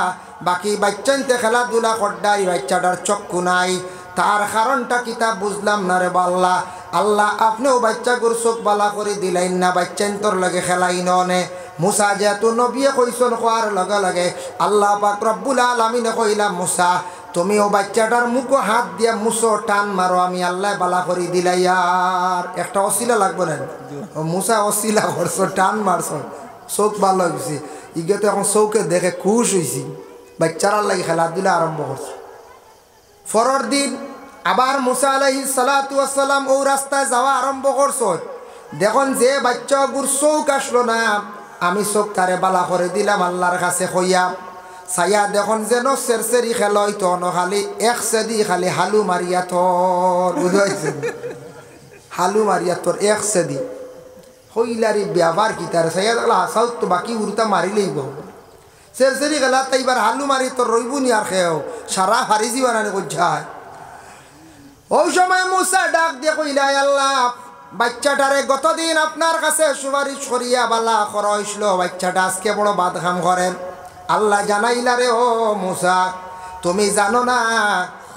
বাকি বাচ্চাইতে খেলাধুলা করডাই বাচ্চাটার চক্ষু নাই, তার কারণটা কিতা বুঝলাম না রে বাল্লা। আল্লাহ আপনিও বাচ্চাগুর চোখ বালা করে দিলাইন না, বাচ্চাইন তোর লগে খেলাই নে। মুসা যেহেতু নবিয়ে কইসন কোয়ার লগে লগে আল্লাহ পাক রব্বুল আলামিনে কইলাম মুসা তুমিও বাচ্চাটার মুখো হাত দিয়া মুসো টান মারো, আমি আল্লাহ বালা করে দিলাই। আর একটা অশিলা লাগবে না, মুসা অশিলা করছো টান মারছ চোখ ভালো হয়েছে, ইগে তো এখন চৌকে দেখে খুশ হয়েছি, বাচ্চারা লাগে খেলাধুলা আরম্ভ করছে। পরের দিন আবার মুসা আলাইহিস সালাতু ওয়াস সালাম ও রাস্তায় যাওয়া আরম্ভ করছো। দেখুন যে বাচ্চাগুর চৌক আসলো না, আমি চোখ তারে বালা করে দিলাম আল্লাহর কাছে কইয়া ছায়া দেখুন যেন সেরসেরি খেল হইতো ন খালি এক সেদি খালি হালু মারিয়া তোর বুঝাইছে হালু মারিয়া তোর এক সেদি হইলারি ব্যবহার কি তার ছায়া দেখলা হাসাও তো বাকি উড়তা মারিলেই গো সেরসেরি খেলা তাই এবার হালু মারি তোর রইব নি আর খেয়েও সারা হারিজি বানানি করছায়। ওই সময় মুসা ডাক দিয়ে কইলা আল্লাহ বাচ্চাটারে গতদিন আপনার কাছে সুপারিশ করিয়া বালা করা হইছিল, বাচ্চাটা আজকে বড় বাদখাম করেন। আল্লাহ জানাইলা রে ও মুসা তুমি জানো না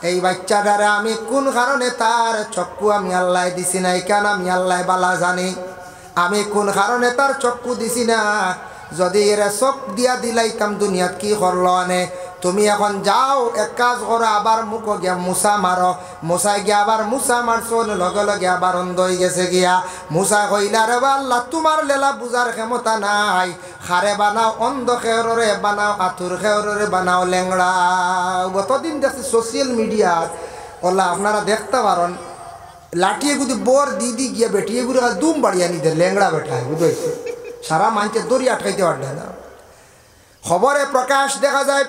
এই বাচ্চাটারে আমি কোন কারণে তার চক্ষু আমি আল্লাহ দিছি না, কেন আমি আল্লাহ বালা জানি আমি কোন কারণে তার চক্ষু দিছি না। যদি এরা চোখ দিয়া দিলাইতাম দুনিয়াত কি করলো আনে। তুমি এখন যাও এক কাজ করো আবার মুখ গিয়া মুসা মারো। মুসা গিয়া আবার মুসা মারছো, লগে লগে আবার অন্ধ হয়ে গেছে গিয়া। মুসা কইলা রে আল্লাহ তোমার লেলা বুঝার ক্ষমতা নাই, খারে বানাও অন্ধ খেয়রে বানাও আতুর খেয়রে বানাও ল্যাংড়া। গতদিন দেখছি সোশ্যাল মিডিয়ার ওলা আপনারা দেখতে পারেন লাঠিয়ে গুদি বর দিদি গিয়া বেটিয়ে গুলো দুম বাড়িয়া নিতে ল্যাংড়া বেঠায় বুঝেছে, সারা মানুষের দড়ি আটকাইতে পারবে না। খবরে প্রকাশ দেখা যায়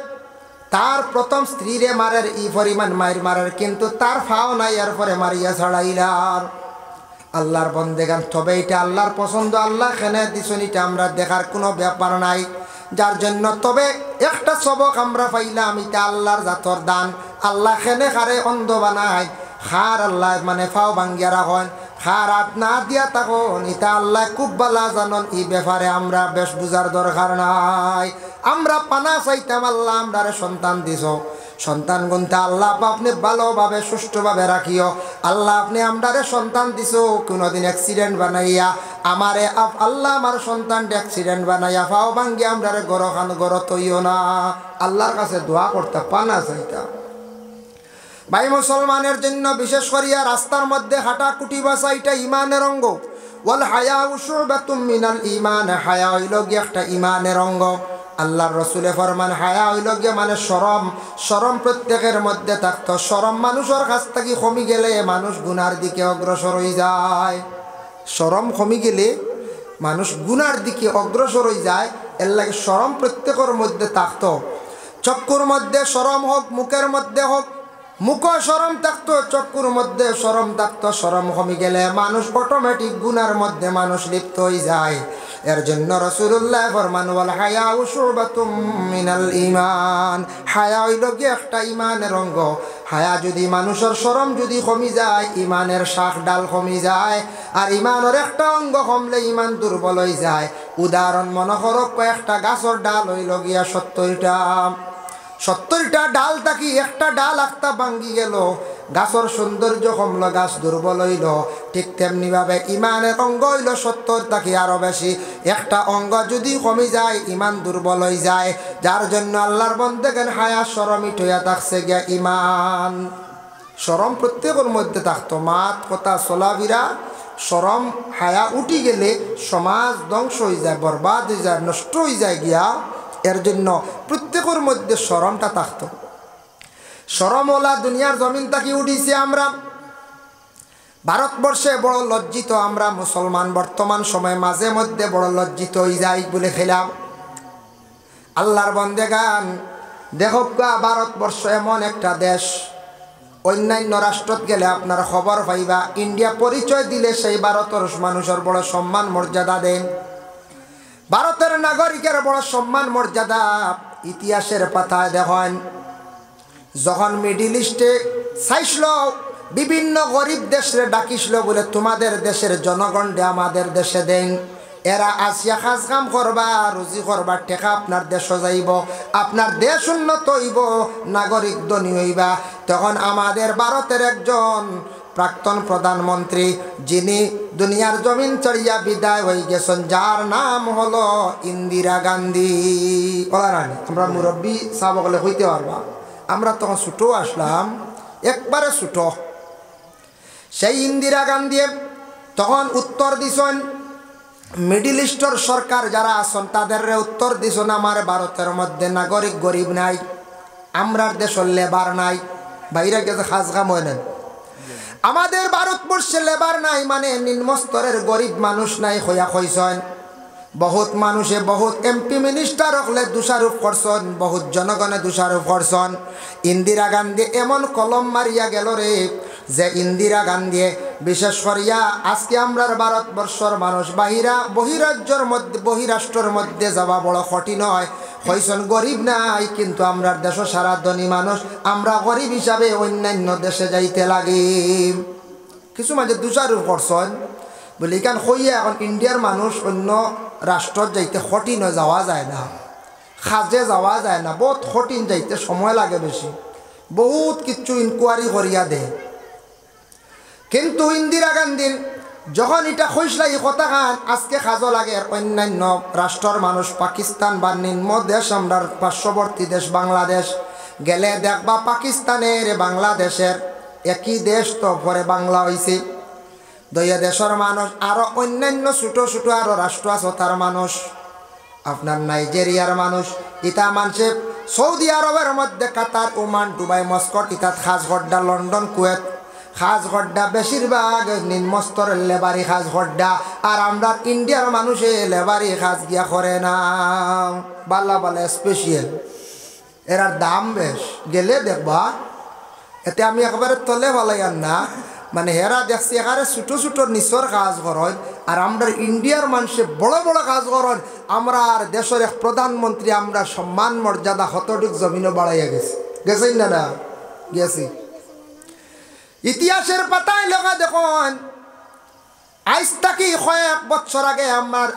তার প্রথম স্ত্রীরে মারের ই পরিমাণ মায়ের মারের, কিন্তু তার ফাও নাই এরপরে মারিয়া ছাড়াইলার। আল্লাহর বন্দেগান তবে এটা আল্লাহর পছন্দ, আল্লাহ খেনে দিছন এটা আমরা দেখার কোনো ব্যাপার নাই। যার জন্য তবে একটা সবক আমরা পাইলাম এটা আল্লাহর জাতর দান। আল্লাহ খেনে খারে অন্ধ বানায়, খার আল্লাহ মানে ফাও ভাঙ্গিয়া রাখেন, খার হাত না দিয়া তখন এটা আল্লাহ খুব বালা জানন। এই ব্যাপারে আমরা বেশ বুঝার দরকার নাই। আমরা পানা চাইতাম আল্লাহ আমরা সন্তান দিছ, সন্তান গুনতে আল্লাহ আপনি ভালোভাবে সুষ্ঠুভাবে রাখিও। আল্লাহ আপনি আমরারে সন্তান দিছো কোনোদিন অ্যাক্সিডেন্ট বানাইয়া আমারে আল্লাহ আমার সন্তানটা অ্যাক্সিডেন্ট বানাইয়া ফাও ভাঙ্গি আমরারে গড় তৈও না। আল্লাহর কাছে দোয়া করতে পানা চাইতা। ভাই মুসলমানের জন্য বিশেষ করিয়া রাস্তার মধ্যে হাঁটা কুটি বাসা এটা ইমানের অঙ্গ। ওয়াল হায়াউ শুবাতুম মিনাল ঈমান, হায়া হইল গিয়ে একটা ইমানের অঙ্গ। আল্লাহর রাসূলে ফরমান হায়া হইল গিয়ে মানে শরম। শরম প্রত্যেকের মধ্যে থাকতো। শরম মানুষের কাছ থেকে কমি গেলে মানুষ গুনার দিকে অগ্রসর হয়ে যায়। শরম কমি গেলে মানুষ গুনার দিকে অগ্রসর হয়ে যায়। এর লাগে শরম প্রত্যেকের মধ্যে থাকতো। চক্ষুর মধ্যে শরম হোক, মুখের মধ্যে হোক, মুখ শরম থাকতো, চক্ষুর মধ্যে শরম থাকতো। শরম কমে গেলে মানুষ অটোমেটিক গুনার মধ্যে মানুষ লিপ্ত হয়ে যায়। এর জন্য রাসূলুল্লাহ ফরমান ওয়াল হায়াউ শুবাতুম মিনাল ঈমান, হায়া হইল কি একটা ইমানের অঙ্গ। হায়া যদি মানুষের শরম যদি কমে যায় ইমানের শাখ ডাল কমে যায়। আর ইমানের একটা অঙ্গ কমলে ইমান দুর্বল হয়ে যায়। উদাহরণ মনে করো কয়েকটা গাছের ডাল হইল গিয়া 70টা ডাল থাকি একটা ডাল একটা ভাঙ্গি গেল, গাছের সৌন্দর্য কমলো, গাছ দুর্বল হইল। ঠিক তেমনি ভাবে ইমানের অঙ্গ হইল 70 থাকি আরো বেশি। একটা অঙ্গ যদি কমে যায় ইমান দুর্বল হয়ে যায়। যার জন্য আল্লাহর বন্দেগণ হায়া শরম ইটয়া থাকছে গিয়া ইমান। শরম প্রত্যেকের মধ্যে থাকতো। মাত কথা চলাফেরা শরম হায়া উঠি গেলে সমাজ ধ্বংস হয়ে যায়, বরবাদ হয়ে যায়, নষ্ট হয়ে যায় গিয়া। এর জন্য প্রত্যেকের মধ্যে শরমটা থাকতো। শরমওয়ালা দুনিয়ার জমিন থাকি উঠিছি আমরা। ভারতবর্ষে বড় লজ্জিত আমরা মুসলমান বর্তমান সময় মাঝে মধ্যে বড় লজ্জিত হয়ে যাই বলে খেলাম। আল্লাহর বন্দেগান দেখক ভারতবর্ষ এমন একটা দেশ, অন্যান্য রাষ্ট্রত গেলে আপনার খবর পাইবা ইন্ডিয়া পরিচয় দিলে সেই ভারতের মানুষের বড় সম্মান মর্যাদা দেন। ভারতের নাগরিকের বড় সম্মান মর্যাদা। ইতিহাসের পাতায় দেখেন যখন মিডিল ইস্টে চাইছিল বিভিন্ন গরিব দেশে ডাকিছিল বলে তোমাদের দেশের জনগণে আমাদের দেশে দেন, এরা আসিয়া কাজ কাম করবা, রুজি করবা, টেকা আপনার দেশ যাইব, আপনার দেশ উন্নত হইব, নাগরিক ধনী হইবা। তখন আমাদের ভারতের একজন প্রাক্তন প্রধানমন্ত্রী যিনি দুনিয়ার জমিন চড়িয়া বিদায় হয়ে গেছেন, যার নাম হলো ইন্দিরা গান্ধী। আমরা মুরব্বী সাহবলে হইতে পারবা, আমরা তখন ছোটো আসলাম, একবারে ছোটো। সেই ইন্দিরা গান্ধী তখন উত্তর দিছেন মিডিল ইস্টর সরকার যারা আছেন তাদের উত্তর দিছেন আমার ভারতের মধ্যে নাগরিক গরিব নাই, আমরার দেশের লেবার নাই, বাইরে গেছে খাস কাম হয় না। আমাদের ভারতবর্ষে লেবার নাই মানে নিম্ন স্তরের গরিব মানুষ নাই হইয়া কইছেন। বহুত মানুষে বহুত এমপি মিনিস্টার হলে দোষারোপ করছেন, বহুত জনগণে দোষারোপ করছেন। ইন্দিরা গান্ধী এমন কলম মারিয়া গেল রে যে ইন্দিরা গান্ধী বিশেষ করিয়া আজকে আমরার ভারতবর্ষর মানুষ বহিরাজ্যের মধ্যে বহিরাষ্ট্রের মধ্যে যাওয়া বড় কঠিন হয়। হইছেন গরিব নাই কিন্তু আমরার দেশ সারা ধনী মানুষ, আমরা গরিব হিসাবে অন্যান্য দেশে যাইতে লাগি। কিছু মাঝে দোষারোপ করছেন বলে কেন হইয়া এখন ইন্ডিয়ার মানুষ অন্য রাষ্ট্রত যাইতে কঠিন যাওয়া যায় না, খাজে যাওয়া যায় না, বহুত কঠিন যাইতে সময় লাগে বেশি, বহুত কিছু ইনকোয়ারি করিয়া দেয়। কিন্তু ইন্দিরা গান্ধী যখন এটা কইসলা এই কথা খান আজকে খাজো লাগে অন্যান্য রাষ্ট্রের মানুষ, পাকিস্তান বা নিম্ন দেশ আমরা পার্শ্ববর্তী দেশ বাংলাদেশ গেলে দেখবা পাকিস্তানের বাংলাদেশের একই দেশ তো পরে বাংলা হয়েছে। দইয়া দেশের মানুষ আরো অন্যান্য ছোট ছোট আরো রাষ্ট্র আছে তার মানুষ, আপনার নাইজেরিয়ার মানুষ, ইতা মানুষে সৌদি আরবের মধ্যে কাতার, ওমান, দুবাই, মস্কট, ইতাত খাস গড্ডা, লন্ডন, কুয়েত খাস গড্ডা বেশিরভাগ নিম্নস্তরের লেবারি খাস গড্ডা। আর আমরা ইন্ডিয়ার মানুষে লেবারি খাস গিয়া করে না, বাল্লা বালা স্পেশাল, এরার দাম বেশ। গেলে দেখবা এতে আমি একবারে তলে বলাইয়ার না, মানে হেরা দেখছি এখানে ছোটো ছোটো নিচর কাজ করেন আর আমরা ইন্ডিয়ার মানুষে বড় বড় কাজ করেন। আমরা আর দেশের এক প্রধানমন্ত্রী আমরা সম্মান মর্যাদা কতটুক জমিনও বাড়াইয়া গেছেন না না গেছি। ইতিহাসের পাতায় লেখা দেখুন আজ থেকে কয়েক বছর আগে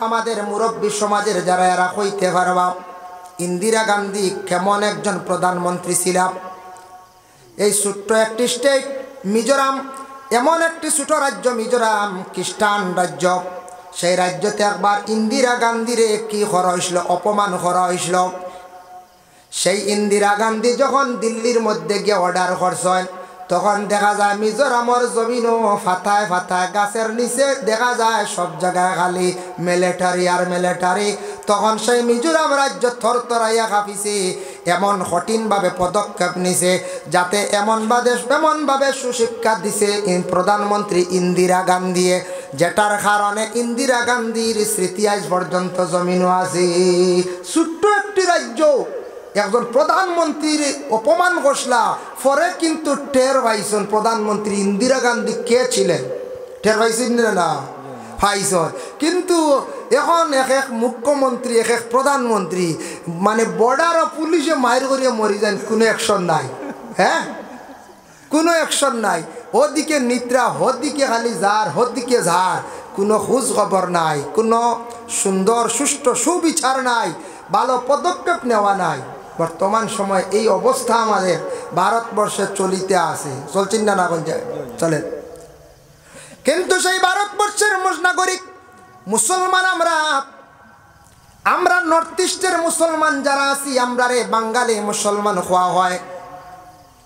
আমাদের মুরব্বী সমাজের যারা এরা হইতে পারবা ইন্দিরা গান্ধী কেমন একজন প্রধানমন্ত্রী ছিলাম। এই ছোট্ট একটি স্টেট মিজোরাম, এমন একটি ছোট রাজ্য মিজোরাম, খ্রিস্টান রাজ্য। সেই রাজ্যতে একবার ইন্দিরা গান্ধীরে কি করা হয়েছিল, অপমান করা হয়েছিল। সেই ইন্দিরা গান্ধী যখন দিল্লির মধ্যে গিয়ে অর্ডার করছেন, তখন দেখা যায় মিজোরামর জমিনও ফাতায় ফাতায়, গাছের নিচে দেখা যায় সব জায়গায় খালি মিলিটারি আর মিলিটারি। তখন সেই মিজোরাম রাজ্য থরথরাইয়া কাঁপিছে, এমন কঠিনভাবে পদক্ষেপ নিছে, যাতে এমনভাবে সুশিক্ষা দিছে প্রধানমন্ত্রী ইন্দিরা গান্ধী, যেটার কারণে ইন্দিরা গান্ধীর স্মৃতি আজ পর্যন্ত জমিনও আছে। ছোট্ট একটি রাজ্য একজন প্রধানমন্ত্রীর অপমান ঘোষলা পরে কিন্তু টের পাইছেন প্রধানমন্ত্রী ইন্দিরা গান্ধী কে ছিলেন, টের পাইছেন না পাইছেন। কিন্তু এখন এক মুখ্যমন্ত্রী এক প্রধানমন্ত্রী মানে বর্ডার পুলিশে মায়ের করিয়া মরি যান, কোনো অ্যাকশন নাই। হ্যাঁ, কোনো অ্যাকশন নাই। ওদিকে নিদ্রা, ওদিকে খালি ঝাড়, ওদিকে ঝাড়, কোনো খোঁজ খবর নাই, কোনো সুন্দর সুষ্ঠু সুবিচার নাই, ভালো পদক্ষেপ নেওয়া নাই। বর্তমান সময় এই অবস্থা আমাদের ভারতবর্ষে চলিতে আছে, চলছেন না? চলে। কিন্তু সেই ভারতবর্ষের নাগরিক মুসলমান আমরা নর্থ ইস্টের মুসলমান যারা আছি, আমরা রে বাঙালি মুসলমান খোয়া হয়,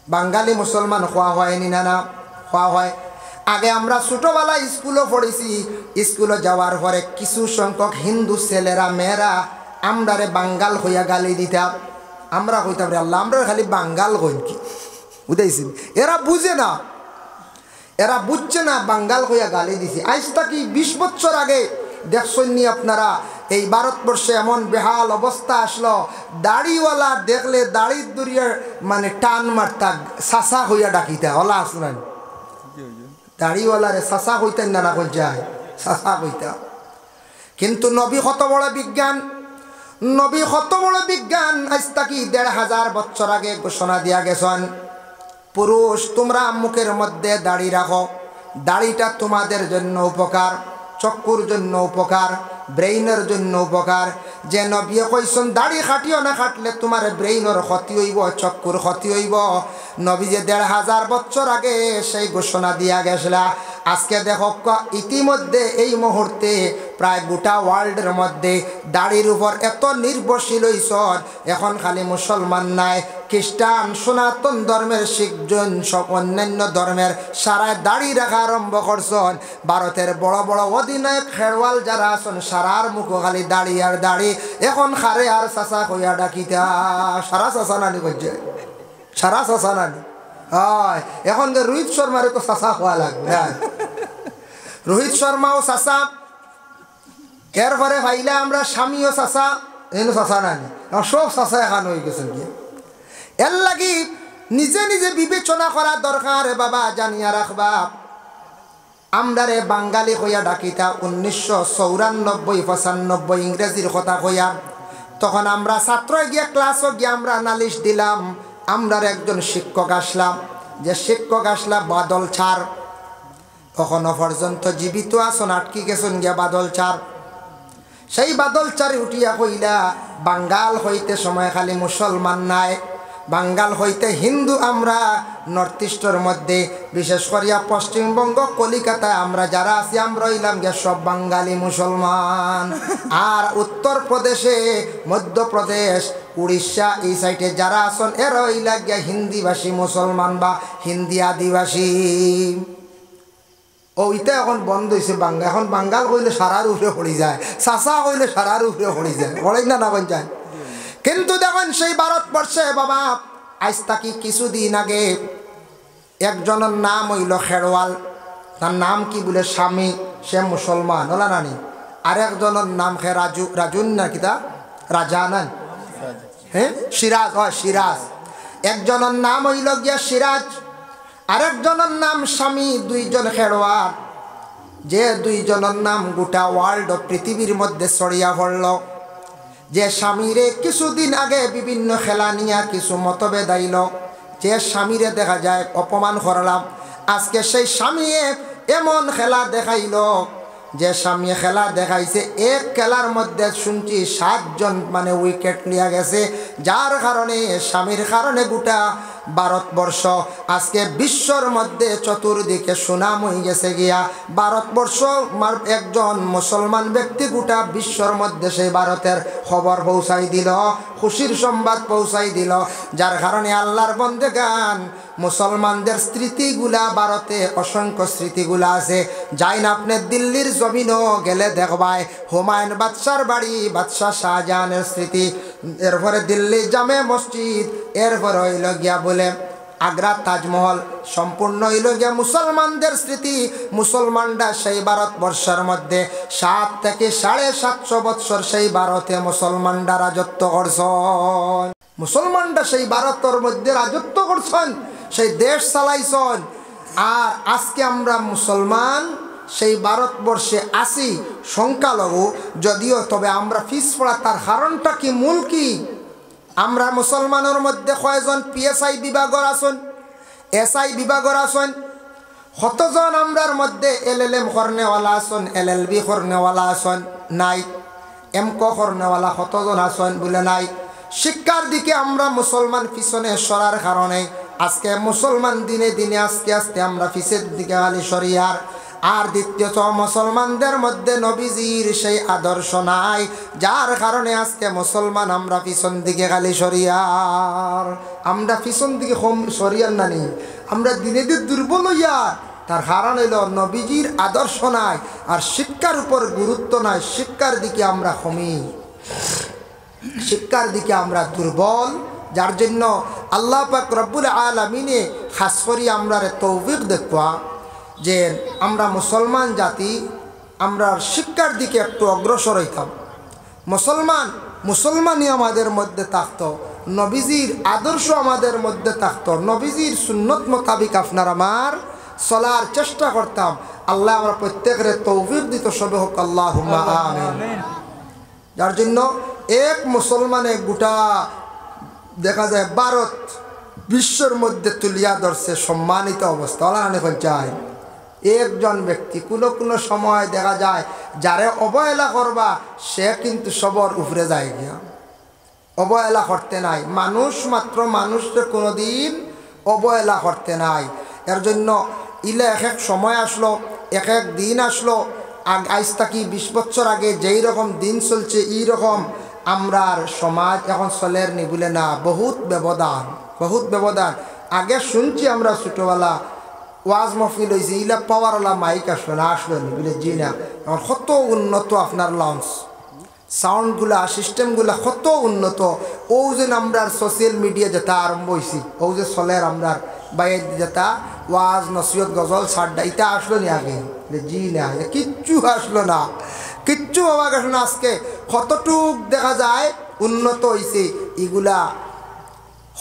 বাঙালি মুসলমান খোয়া হয়নি না? না, খোয়া হয়। আগে আমরা ছোটবেলায় স্কুলও পড়েছি, স্কুলে যাওয়ার পরে কিছু সংখ্যক হিন্দু ছেলেরা মেয়েরা আমরা রে বাঙ্গাল হইয়া গালি দিতাম। আমরা কইতাম রে আল্লাহ, আমরা খালি বাঙ্গাল কইন কি, বুঝাইছি? এরা বুঝে না, এরা বুঝছে না, বাঙ্গাল হইয়া গালি দিছি। আজ তাকি 20 বছর আগে দেখছেন আপনারা এই ভারতবর্ষে এমন বেহাল অবস্থা আসলো, দাড়িওয়ালা দেখলে দাড়ির দরিয়া মানে টান মারতা, সাসা হইয়া ডাকিতা। ওলা আসলেন দাড়িওয়ালারে সাসা হইতেন না, না যায় সাসা হইতা। কিন্তু নবী কত বড় বিজ্ঞান, নবী কত বড় বিজ্ঞান, আজ তাকি 1500 বছর আগে ঘোষণা দিয়া গেছেন, পুরুষ তোমরা মুখের মধ্যে দাড়ি রাখো, দাড়িটা তোমাদের জন্য উপকার, চক্ষুর জন্য উপকার, ব্রেইনের জন্য উপকার। যে নবী কইছেন দাড়ি কাটিও না, কাটলে তোমার ব্রেইনের ক্ষতি হইব, চক্ষুর ক্ষতি হইব। নবী যে 1500 বছর আগে সেই ঘোষণা দিয়া গেছিলা, আজকে দেখো ইতিমধ্যে এই মুহূর্তে প্রায় গোটা ওয়ার্ল্ডের মধ্যে দাড়ির উপর এত নির্ভরশীল হইছন। এখন খালি মুসলমান নাই, খ্রিস্টান, সনাতন ধর্মের, শিখজন, সব অন্যান্য ধর্মের সারায় দাড়ি রাখা আরম্ভ করছেন। ভারতের বড় বড় অধিনায়ক খেলোয়াড় যারা আছেন, সারার মুখ খালি দাড়ি আর দাড়ি। এখন খারে আর চাচা কইয়া ডাকিতা, সারা চাচা নানি করছে, সারা চাচা নানি। হয় এখন যে রোহিত শর্মারে তো চাচা খোয়া লাগবে। হ্যাঁ, রোহিত শর্মাও চাচা, এরপরে ভাইলে আমরা স্বামীও চাচা, এনো চাচা নানি, সব চাচা এখন হয়ে গেছেন। কি এর লাগি নিজে নিজে বিবেচনা করা দরকার। বাবা জানিয়া রাখবা, আমরা রে বাঙালি হইয়া ডাকিতা 1994-95 ইংরেজির কথা হইয়া। তখন আমরা ছাত্র গিয়া ক্লাসও গিয়া আমরা নালিশ দিলাম। আমরার একজন শিক্ষক আসলাম, যে শিক্ষক আসলা বাদল ছাড়, এখনো পর্যন্ত জীবিত আসন, আটকি গেছেন গিয়া বাদল ছাড়। সেই বাদল চারে উঠিয়া কইলা, বাঙ্গাল হইতে সময় খালি মুসলমান নাই, বাঙ্গাল হইতে হিন্দু। আমরা নর্থ ইস্টের মধ্যে বিশেষ করিয়া পশ্চিমবঙ্গ, কলিকাতায় আমরা যারা আছি, আমরা হইলাম গিয়া সব বাঙালি মুসলমান। আর উত্তরপ্রদেশে, মধ্যপ্রদেশ, উড়িষ্যা এই সাইডে যারা আছেন, এরা হইলা গিয়া হিন্দিভাষী মুসলমান বা হিন্দি আদিবাসী। ওইটা এখন বন্ধ হয়েছে বাঙ্গাল। এখন বাঙ্গাল কইলে সারার উপরে পড়ি যায়, চাচা কইলে সারার উপরে পড়ি যায়, পড়াই না না যায়। কিন্তু দেখেন সেই ভারতবর্ষে বাবা, আজ তাকি কিছুদিন আগে একজনের নাম হইল খেরওয়াল, তার নাম কি বলে স্বামী, সে মুসলমান ওলা নানি। আরেকজনের নাম খে রাজুন না কিতা রাজা নান, হ্যাঁ সিরাজ, হয় সিরাজ। একজনের নাম হইল গিয়া সিরাজ, আরেকজনের নাম স্বামী। দুইজন খেলোয়াড়, যে দুইজনের নাম গোটা ওয়ার্ল্ড পৃথিবীর মধ্যে ছড়িয়া পড়ল। যে স্বামীরে কিছুদিন আগে বিভিন্ন খেলা নিয়ে কিছু মতভেদ আইল, যে স্বামীরে দেখা যায় অপমান করলাম, আজকে সেই স্বামী এমন খেলা দেখাইল, যে স্বামী খেলা দেখাইছে, এক খেলার মধ্যে শুনছি 7 জন মানে উইকেট নিয়ে গেছে, যার কারণে স্বামীর কারণে গোটা ভারতবর্ষ আজকে বিশ্বর মধ্যে চতুর্দিকে সুনাম হয়ে গেছে গিয়া। ভারতবর্ষ একজন মুসলমান ব্যক্তি গোটা বিশ্বর মধ্যে সেই ভারতের খবর পৌঁছাই দিল, খুশির সংবাদ পৌঁছাই দিল। যার কারণে আল্লাহর বন্দেগান মুসলমানদের স্মৃতিগুলা ভারতে অসংখ্য স্মৃতিগুলা আছে। যাই না আপনি দিল্লির জমিনও গেলে দেখবাই হুমায়ুন বাদশার বাড়ি, বাদশাহ শাহজাহানের স্মৃতি, এরপরে দিল্লি জামে মসজিদ, এরপরে হইল গিয়া বলে আগ্রা তাজমহল, সম্পূর্ণ হইল গিয়া মুসলমানদের স্মৃতি। মুসলমানরা সেই ভারতবর্ষের মধ্যে 7 থেকে 750 বৎসর সেই ভারতে মুসলমানরা রাজত্ব করছেন। মুসলমানরা সেই ভারতের মধ্যে রাজত্ব করছেন, সেই দেশ চালাইছেন। আর আজকে আমরা মুসলমান সেই ভারতবর্ষে আসি সংখ্যালঘু যদিও, তবে আমরা পিছ পড়া। তার কারণটা কি, মূল কি? আমরা মুসলমানের মধ্যে কয়জন PSI বিভাগর আছেন, SI বিভাগর আছেন? কতজন আমরার মধ্যে LLM করনেওয়ালা আছেন, LLB করনেওয়ালা আছেন? নাই। MCO করনেওয়ালা কতজন আছেন? বলে নাই। শিক্ষার দিকে আমরা মুসলমান পিছনে সরার কারণে আজকে মুসলমান দিনে দিনে আস্তে আস্তে আমরা পিছের দিকে খালি সরিয়ার। আর দ্বিতীয়ত মুসলমানদের মধ্যে নবীজির সেই আদর্শ নাই, যার কারণে আজকে মুসলমান আমরা পিছন দিকে খালি সরিয়ার। আমরা পিছন দিকে সরিয়ার নানি, আমরা দিনে দিনে দুর্বল হইয়ার। তার কারণ হইল নবীজির আদর্শ নাই, আর শিক্ষার উপর গুরুত্ব নাই। শিক্ষার দিকে আমরা কমি, শিক্ষার দিকে আমরা দুর্বল। যার জন্য আল্লাহ পাক রব্বুল আলামিনে খাস করি আমরা তৌফিক দেখবা যে আমরা মুসলমান জাতি আমরা শিক্ষার দিকে একটু অগ্রসর হইতাম। মুসলমানই আমাদের মধ্যে থাকতো, নবীজির আদর্শ আমাদের মধ্যে থাকতো, নবীজির সুন্নত মোতাবিক আপনার আমার চলার চেষ্টা করতাম। আল্লাহ আমরা প্রত্যেকের তৌফিক দিত, সবে হোক আল্লাহুম্মা আমিন। যার জন্য এক মুসলমানে গোটা দেখা যায় ভারত বিশ্বের মধ্যে তুলিয়া ধরছে সম্মানিত অবস্থা। অনেক যায় একজন ব্যক্তি কোনো সময় দেখা যায় যারে অবহেলা করবা সে কিন্তু সবর উপরে যায় গিয়া। অবহেলা করতে নাই, মানুষ মাত্র মানুষকে কোনোদিন অবহেলা করতে নাই। এর জন্য ইলে এক সময় আসলো, এক দিন আসলো। আজ থাকি 20 বছর আগে যেই রকম দিন চলছে এই রকম আমরার সমাজ এখন চলের নি বলে না, বহুত ব্যবধান, বহুত ব্যবধান। আগে শুনছি আমরা ছোটোবেলা ওয়াজ মহফিল হয়েছে, ইলা পাওয়ারওয়ালা মাইক আসলো না, আসলো নি বলে জি না। এখন কত উন্নত আপনার লঞ্চ সাউন্ডগুলা সিস্টেমগুলা কত উন্নত। ও যে আমরার সোশ্যাল মিডিয়া যেটা আরম্ভ হয়েছি, ও যে চলের আমরার বাইরে যেটা ওয়াজ নসিহত গজল সাড্ডা, এটা আসলো নি আগে? জি না, কিচ্ছু আসলো না, কিচ্ছু হওয়া গেল না। আজকে কতটুক দেখা যায় উন্নত হয়েছে। এগুলা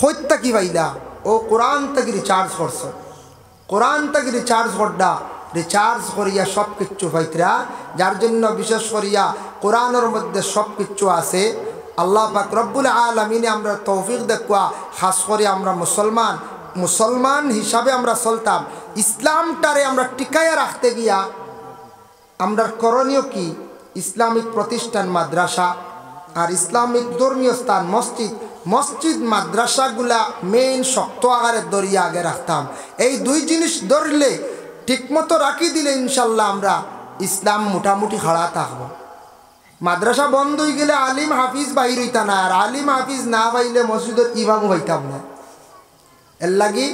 হত্যা কি ভাইলা ও কোরআন থেকে রিচার্জ করছে, কোরআন থেকে রিচার্জ করডা, রিচার্জ করিয়া সব কিচ্ছু পাইতরা। যার জন্য বিশেষ করিয়া কোরআনের মধ্যে সব কিচ্ছু আছে। আল্লাহ পাক রব্বুল আলামিনে আমরা তৌফিক দেখুয়া, খাস করে আমরা মুসলমান হিসাবে আমরা চলতাম। ইসলামটারে আমরা টিকাইয়া রাখতে গিয়া আমরা করণীয় কি? ইসলামিক প্রতিষ্ঠান মাদ্রাসা আর ইসলামিক ধর্মীয় স্থান মসজিদ মাদ্রাসাগুলা মেইন শক্ত আকারে দরিয়া আগে রাখতাম। এই দুই জিনিস ধরলে ঠিকমতো রাখি দিলে ইনশাল্লাহ আমরা ইসলাম মোটামুটি খাড়া থাকবো। মাদ্রাসা বন্ধ হয়ে গেলে আলিম হাফিজ বাহির হইতা না, আর আলিম হাফিজ না পাইলে মসজিদের ইমাম হইতাম না। এর লাগি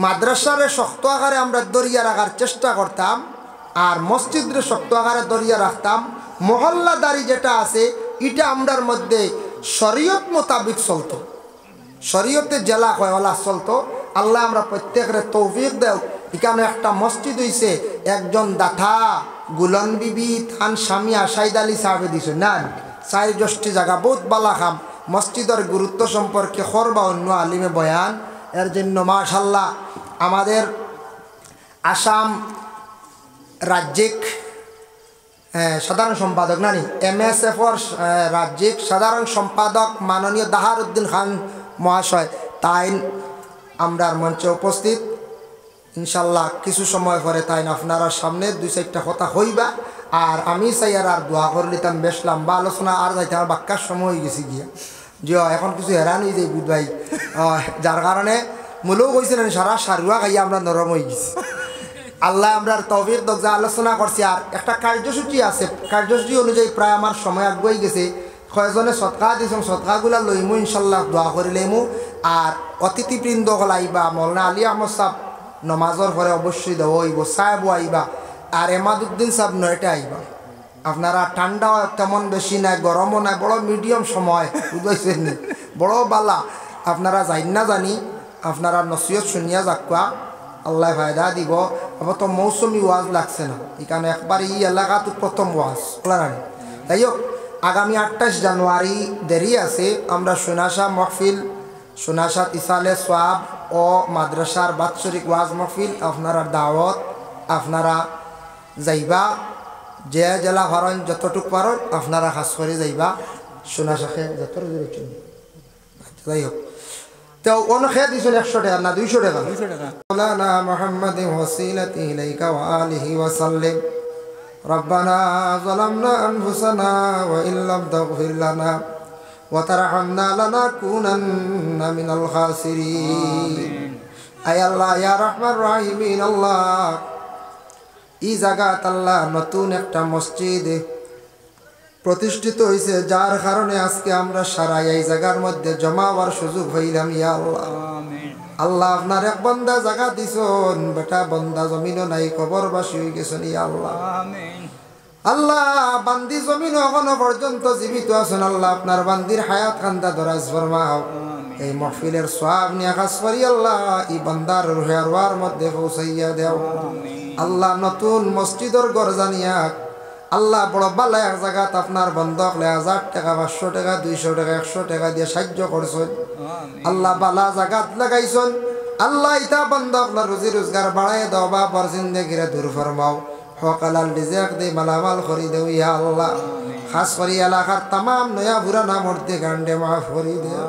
মাদ্রাসারে শক্ত আকারে আমরা দরিয়া রাখার চেষ্টা করতাম, আর মসজিদরে শক্ত আকারে দরিয়া রাখতাম। মহল্লাদারি যেটা আছে এটা আমরার মধ্যে শরীয়ত মোতাবিক চলতো, শরীয়তে জেলা কয়ওয়ালা চলতো। আল্লাহ আমরা প্রত্যেকের তৌফিক দেও। এখানে একটা মসজিদ হইছে, একজন দাথা গুলন বিবি থান স্বামী আশাইদ আলী সাহেবে দিছে না, 4 জায়গা বহুত বালা খাম। মসজিদের গুরুত্ব সম্পর্কে করবা অন্য আলিমে বয়ান। এর জন্য মাশাল্লাহ আমাদের আসাম রাজ্যিক সাধারণ সম্পাদক নানি MSFর রাজ্যিক সাধারণ সম্পাদক মাননীয় দাহার উদ্দিন খান মহাশয় তাই আমরার মঞ্চে উপস্থিত। ইনশাল্লাহ কিছু সময় পরে তাই আপনারা সামনে 2-4টা কথা হইবা। আর আমি চাই আর দোয়া করে নিতাম, বেশ লম্বা আলোচনা আর যাইতে আমার বাক্যার সময় হয়ে গেছি গিয়া যে এখন কিছু হেরান হয়ে যায় বুধ ভাই। যার কারণে মূলেও কইছিলেন সারা সারুয়া খাইয়া আমরা নরম হয়ে গেছি আল্লাহ আমরার তৌফিক দক যা আলোচনা করছি আর একটা কার্যসূচি আছে কার্যসূচি অনুযায়ী প্রায় আমার সময় আগুয়াই গেছে কয়েকজনে সৎকা দিয়েছেন সৎকাগুলা লইমু ইনশাল্লাহ দোয়া করিলেমু আর অতিথিবৃন্দ হল আইবা মৌলানা আলী আহমদ সাহ নমাজর পরে অবশ্যই দেওয়া হইব সাহেবও আইবা আর এমাদুদ্দিন সাহেব নয়টা আইবা আপনারা ঠান্ডাও তেমন বেশি নাই গরমও নাই বড় মিডিয়াম সময় বুঝাইছেন বড় বালা আপনারা যাই না জানি আপনারা নসিহত শুনিয়া যাকুয়া আল্লাহ ফায়দা দিব আবার তো মৌসুমি ওয়াজ লাগছে না এখানে একবার এই এলাকাতে প্রথম ওয়াজ বলানি তাই হোক আগামী 28 জানুয়ারি দেরি আছে আমরা সোনাশা মহফিল সোনাশা ইসালে সোয়াব ও মাদ্রাসার বাৎসরিক ওয়াজ মহফিল আপনারা দাওয়াত আপনারা যাইবা যে জেলা ভারণ যতটুক পারেন আপনারা খাস করে যাইবা সোনাশাকে যত যাই হোক তো অন্য খেয়ে দিয়েছেন 100 টাকা না 200 টাকা মাওলানা মুহাম্মাদিন ওয়াসিলাতি ইলাইকা ওয়া আলিহি ওয়া সাল্লিম ربنا ظلمنا أنفسنا وإن لم تغفر لنا وترحمنا لنكونن من الخاسرين أي الله يا رحمن الرحيمين الله এই জায়গাত আল্লাহ নতুন একটা মসজিদ প্রতিষ্ঠিত হয়েছে যার কারণে আজকে আমরা সারা এই জায়গার মধ্যে জমা হওয়ার সুযোগ হইলাম ইয়া আল্লাহ আল্লাহ আপনার এক বান্দা জায়গা দিছেন বেটা বান্দা জমিনও নাই কবরবাসী হয়ে গেছেন ইয়া আল্লাহ আল্লাহ বান্দি জমিন এখনো পর্যন্ত জীবিত আছেন আল্লাহ আপনার বান্দির হায়াত খান্দা দরাজ ফরমাও এই মাহফিলের সওয়াব নিয়ে খাস করি আল্লাহ এই বান্দার রুহে আরওয়ার মধ্যে পৌঁছাইয়া দাও আল্লাহ নতুন মসজিদের ঘর জানিয়া আল্লাহ বড় বালা এক জায়গাত আপনার বন্ধক 1000 টাকা 500 টাকা 200 টাকা 100 টাকা দিয়ে সাহায্য করছেন আল্লাহ বালা জায়গাত লাগাইছেন আল্লাহ ইতা বন্ধক রুজি রোজগার বাড়ায় দাও বা পর জিন্দেগিরে দূর ফরমাও হকালাল রিজিক দে মালামাল করি দেও ইয়া আল্লাহ খাস করি এলাকার तमाम নয়া পুরানা মূর্তি গান্ডে মাফ করি দেও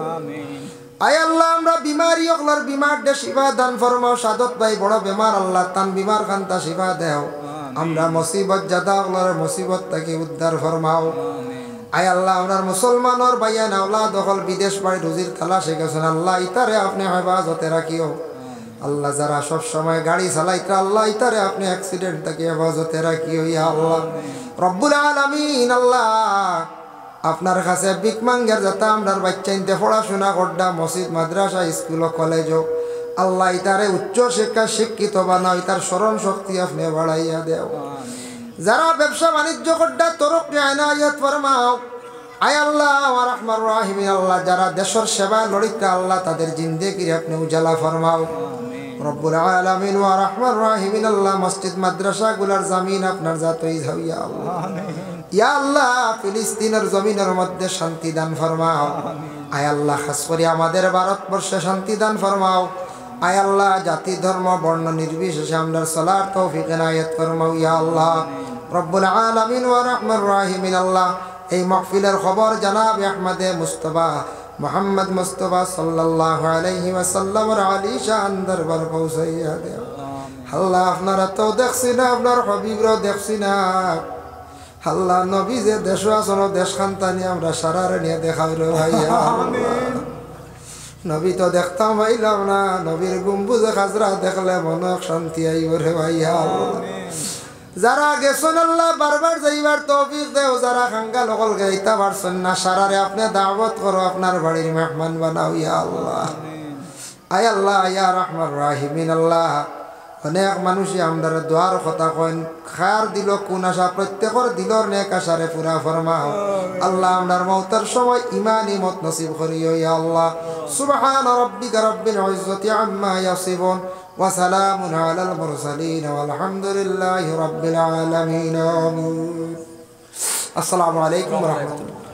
আয় আল্লাহ আমরা বিমারি ওগলার বিমার দে শিফা দান ফরমাও সাদত ভাই বড় বেমার আল্লাহ তান বিমার খান্তা শিফা দেও আমরা মুসিবত জাদা ওগলার মুসিবত থেকে উদ্ধার ফরমাও আয় আল্লাহ আমরার মুসলমানের ভাইয়ান আওলাদ দখল বিদেশ বাড়ি রুজির তালাশে গেছেন আল্লাহ ইতারে আপনি হেফাজতে রাখিও আল্লাহ যারা সব সময় গাড়ি চালাইতে আল্লাহ ইতারে আপনি অ্যাক্সিডেন্ট থেকে হেফাজতে রাখিও ইয়া আল্লাহ রব্বুল আলামিন আল্লাহ আপনার কাছে ভিক মাঙ্গার যাতে আমরার বাচ্চা ইনতে পড়াশোনা করডা মসজিদ মাদ্রাসা স্কুল কলেজ আল্লাহ ইতারে উচ্চ শিক্ষা শিক্ষিত বানাও ইতার স্মরণ শক্তি আপনি বাড়াইয়া দেও যারা ব্যবসা বাণিজ্য করডা তরক্কি আইনায়াত ফরমাও আয় আল্লাহ ওয়া রাহমান রাহিম আল্লাহ যারা দেশের সেবা লড়িতে আল্লাহ তাদের জিন্দেগি আপনি উজালা ফরমাও রব্বুল আলামিন ওয়া রাহমান রাহিম আল্লাহ মসজিদ মাদ্রাসা গুলার জমিন আপনার জাতই হইয়া আল্লাহ ইয়া আল্লাহ ফিলিস্তিনের জমিনের মধ্যে শান্তি দান ফরমাও আয় আল্লাহ খাস করে আমাদের ভারতবর্ষে শান্তি দান ফরমাও আয় আল্লাহ জাতি ধর্ম বর্ণ নির্বিশেষে আমরা চলার তৌফিক এনায়েত ফরমাও ইয়া আল্লাহ রব্বুল আলামিন ওয়া রাহমান রাহিম আল্লাহ এই মাহফিলের খবর জনাব আহমদে মুস্তাফা মোহাম্মদ মুস্তাফা সাল্লাল্লাহু আলাইহি ওয়াসাল্লামের আলী শান দরবার পৌঁছাইয়া দেও আল্লাহ আপনারা তো দেখছি না আপনার হাবিবরা দেখছি না আল্লাহ নবী যে দেশ আসন দেশ খানতানি আমরা সারারে নিয়ে দেখাই রে ভাইয়া নবী তো দেখতাম ভাইলাম না নবীর গম্বুজে খাজরা দেখলে মনে শান্তি আইব রে ভাইয়া যারা গেছেন আল্লাহ বারবার যাইবার তৌফিক দেও যারা খাঙ্গা লগল গাইতা পারছেন না সারারে আপনি দাওয়াত করো আপনার বাড়ির মেহমান বানাও ইয়া আল্লাহ আয় আল্লাহ ইয়া রাহমান রাহিমিন আল্লাহ অনেক মানুষই আমাদের দোয়ার কথা কইন খার দিল কোন আশা প্রত্যেকের দিলর নেক আশারে পুরা ফরমাও আল্লাহ আমরার মওতের সময় ঈমান ইমত নসিব করিও ইয়া আল্লাহ সুবহান রাব্বিকা রাব্বিল ইজ্জাতি আম্মা ইয়াসিফুন ওয়া সালামুন আলাল মুরসালিন ওয়ালহামদুলিল্লাহি রাব্বিল আলামিন আসসালামু আলাইকুম ওয়া রাহমাতুল্লাহ।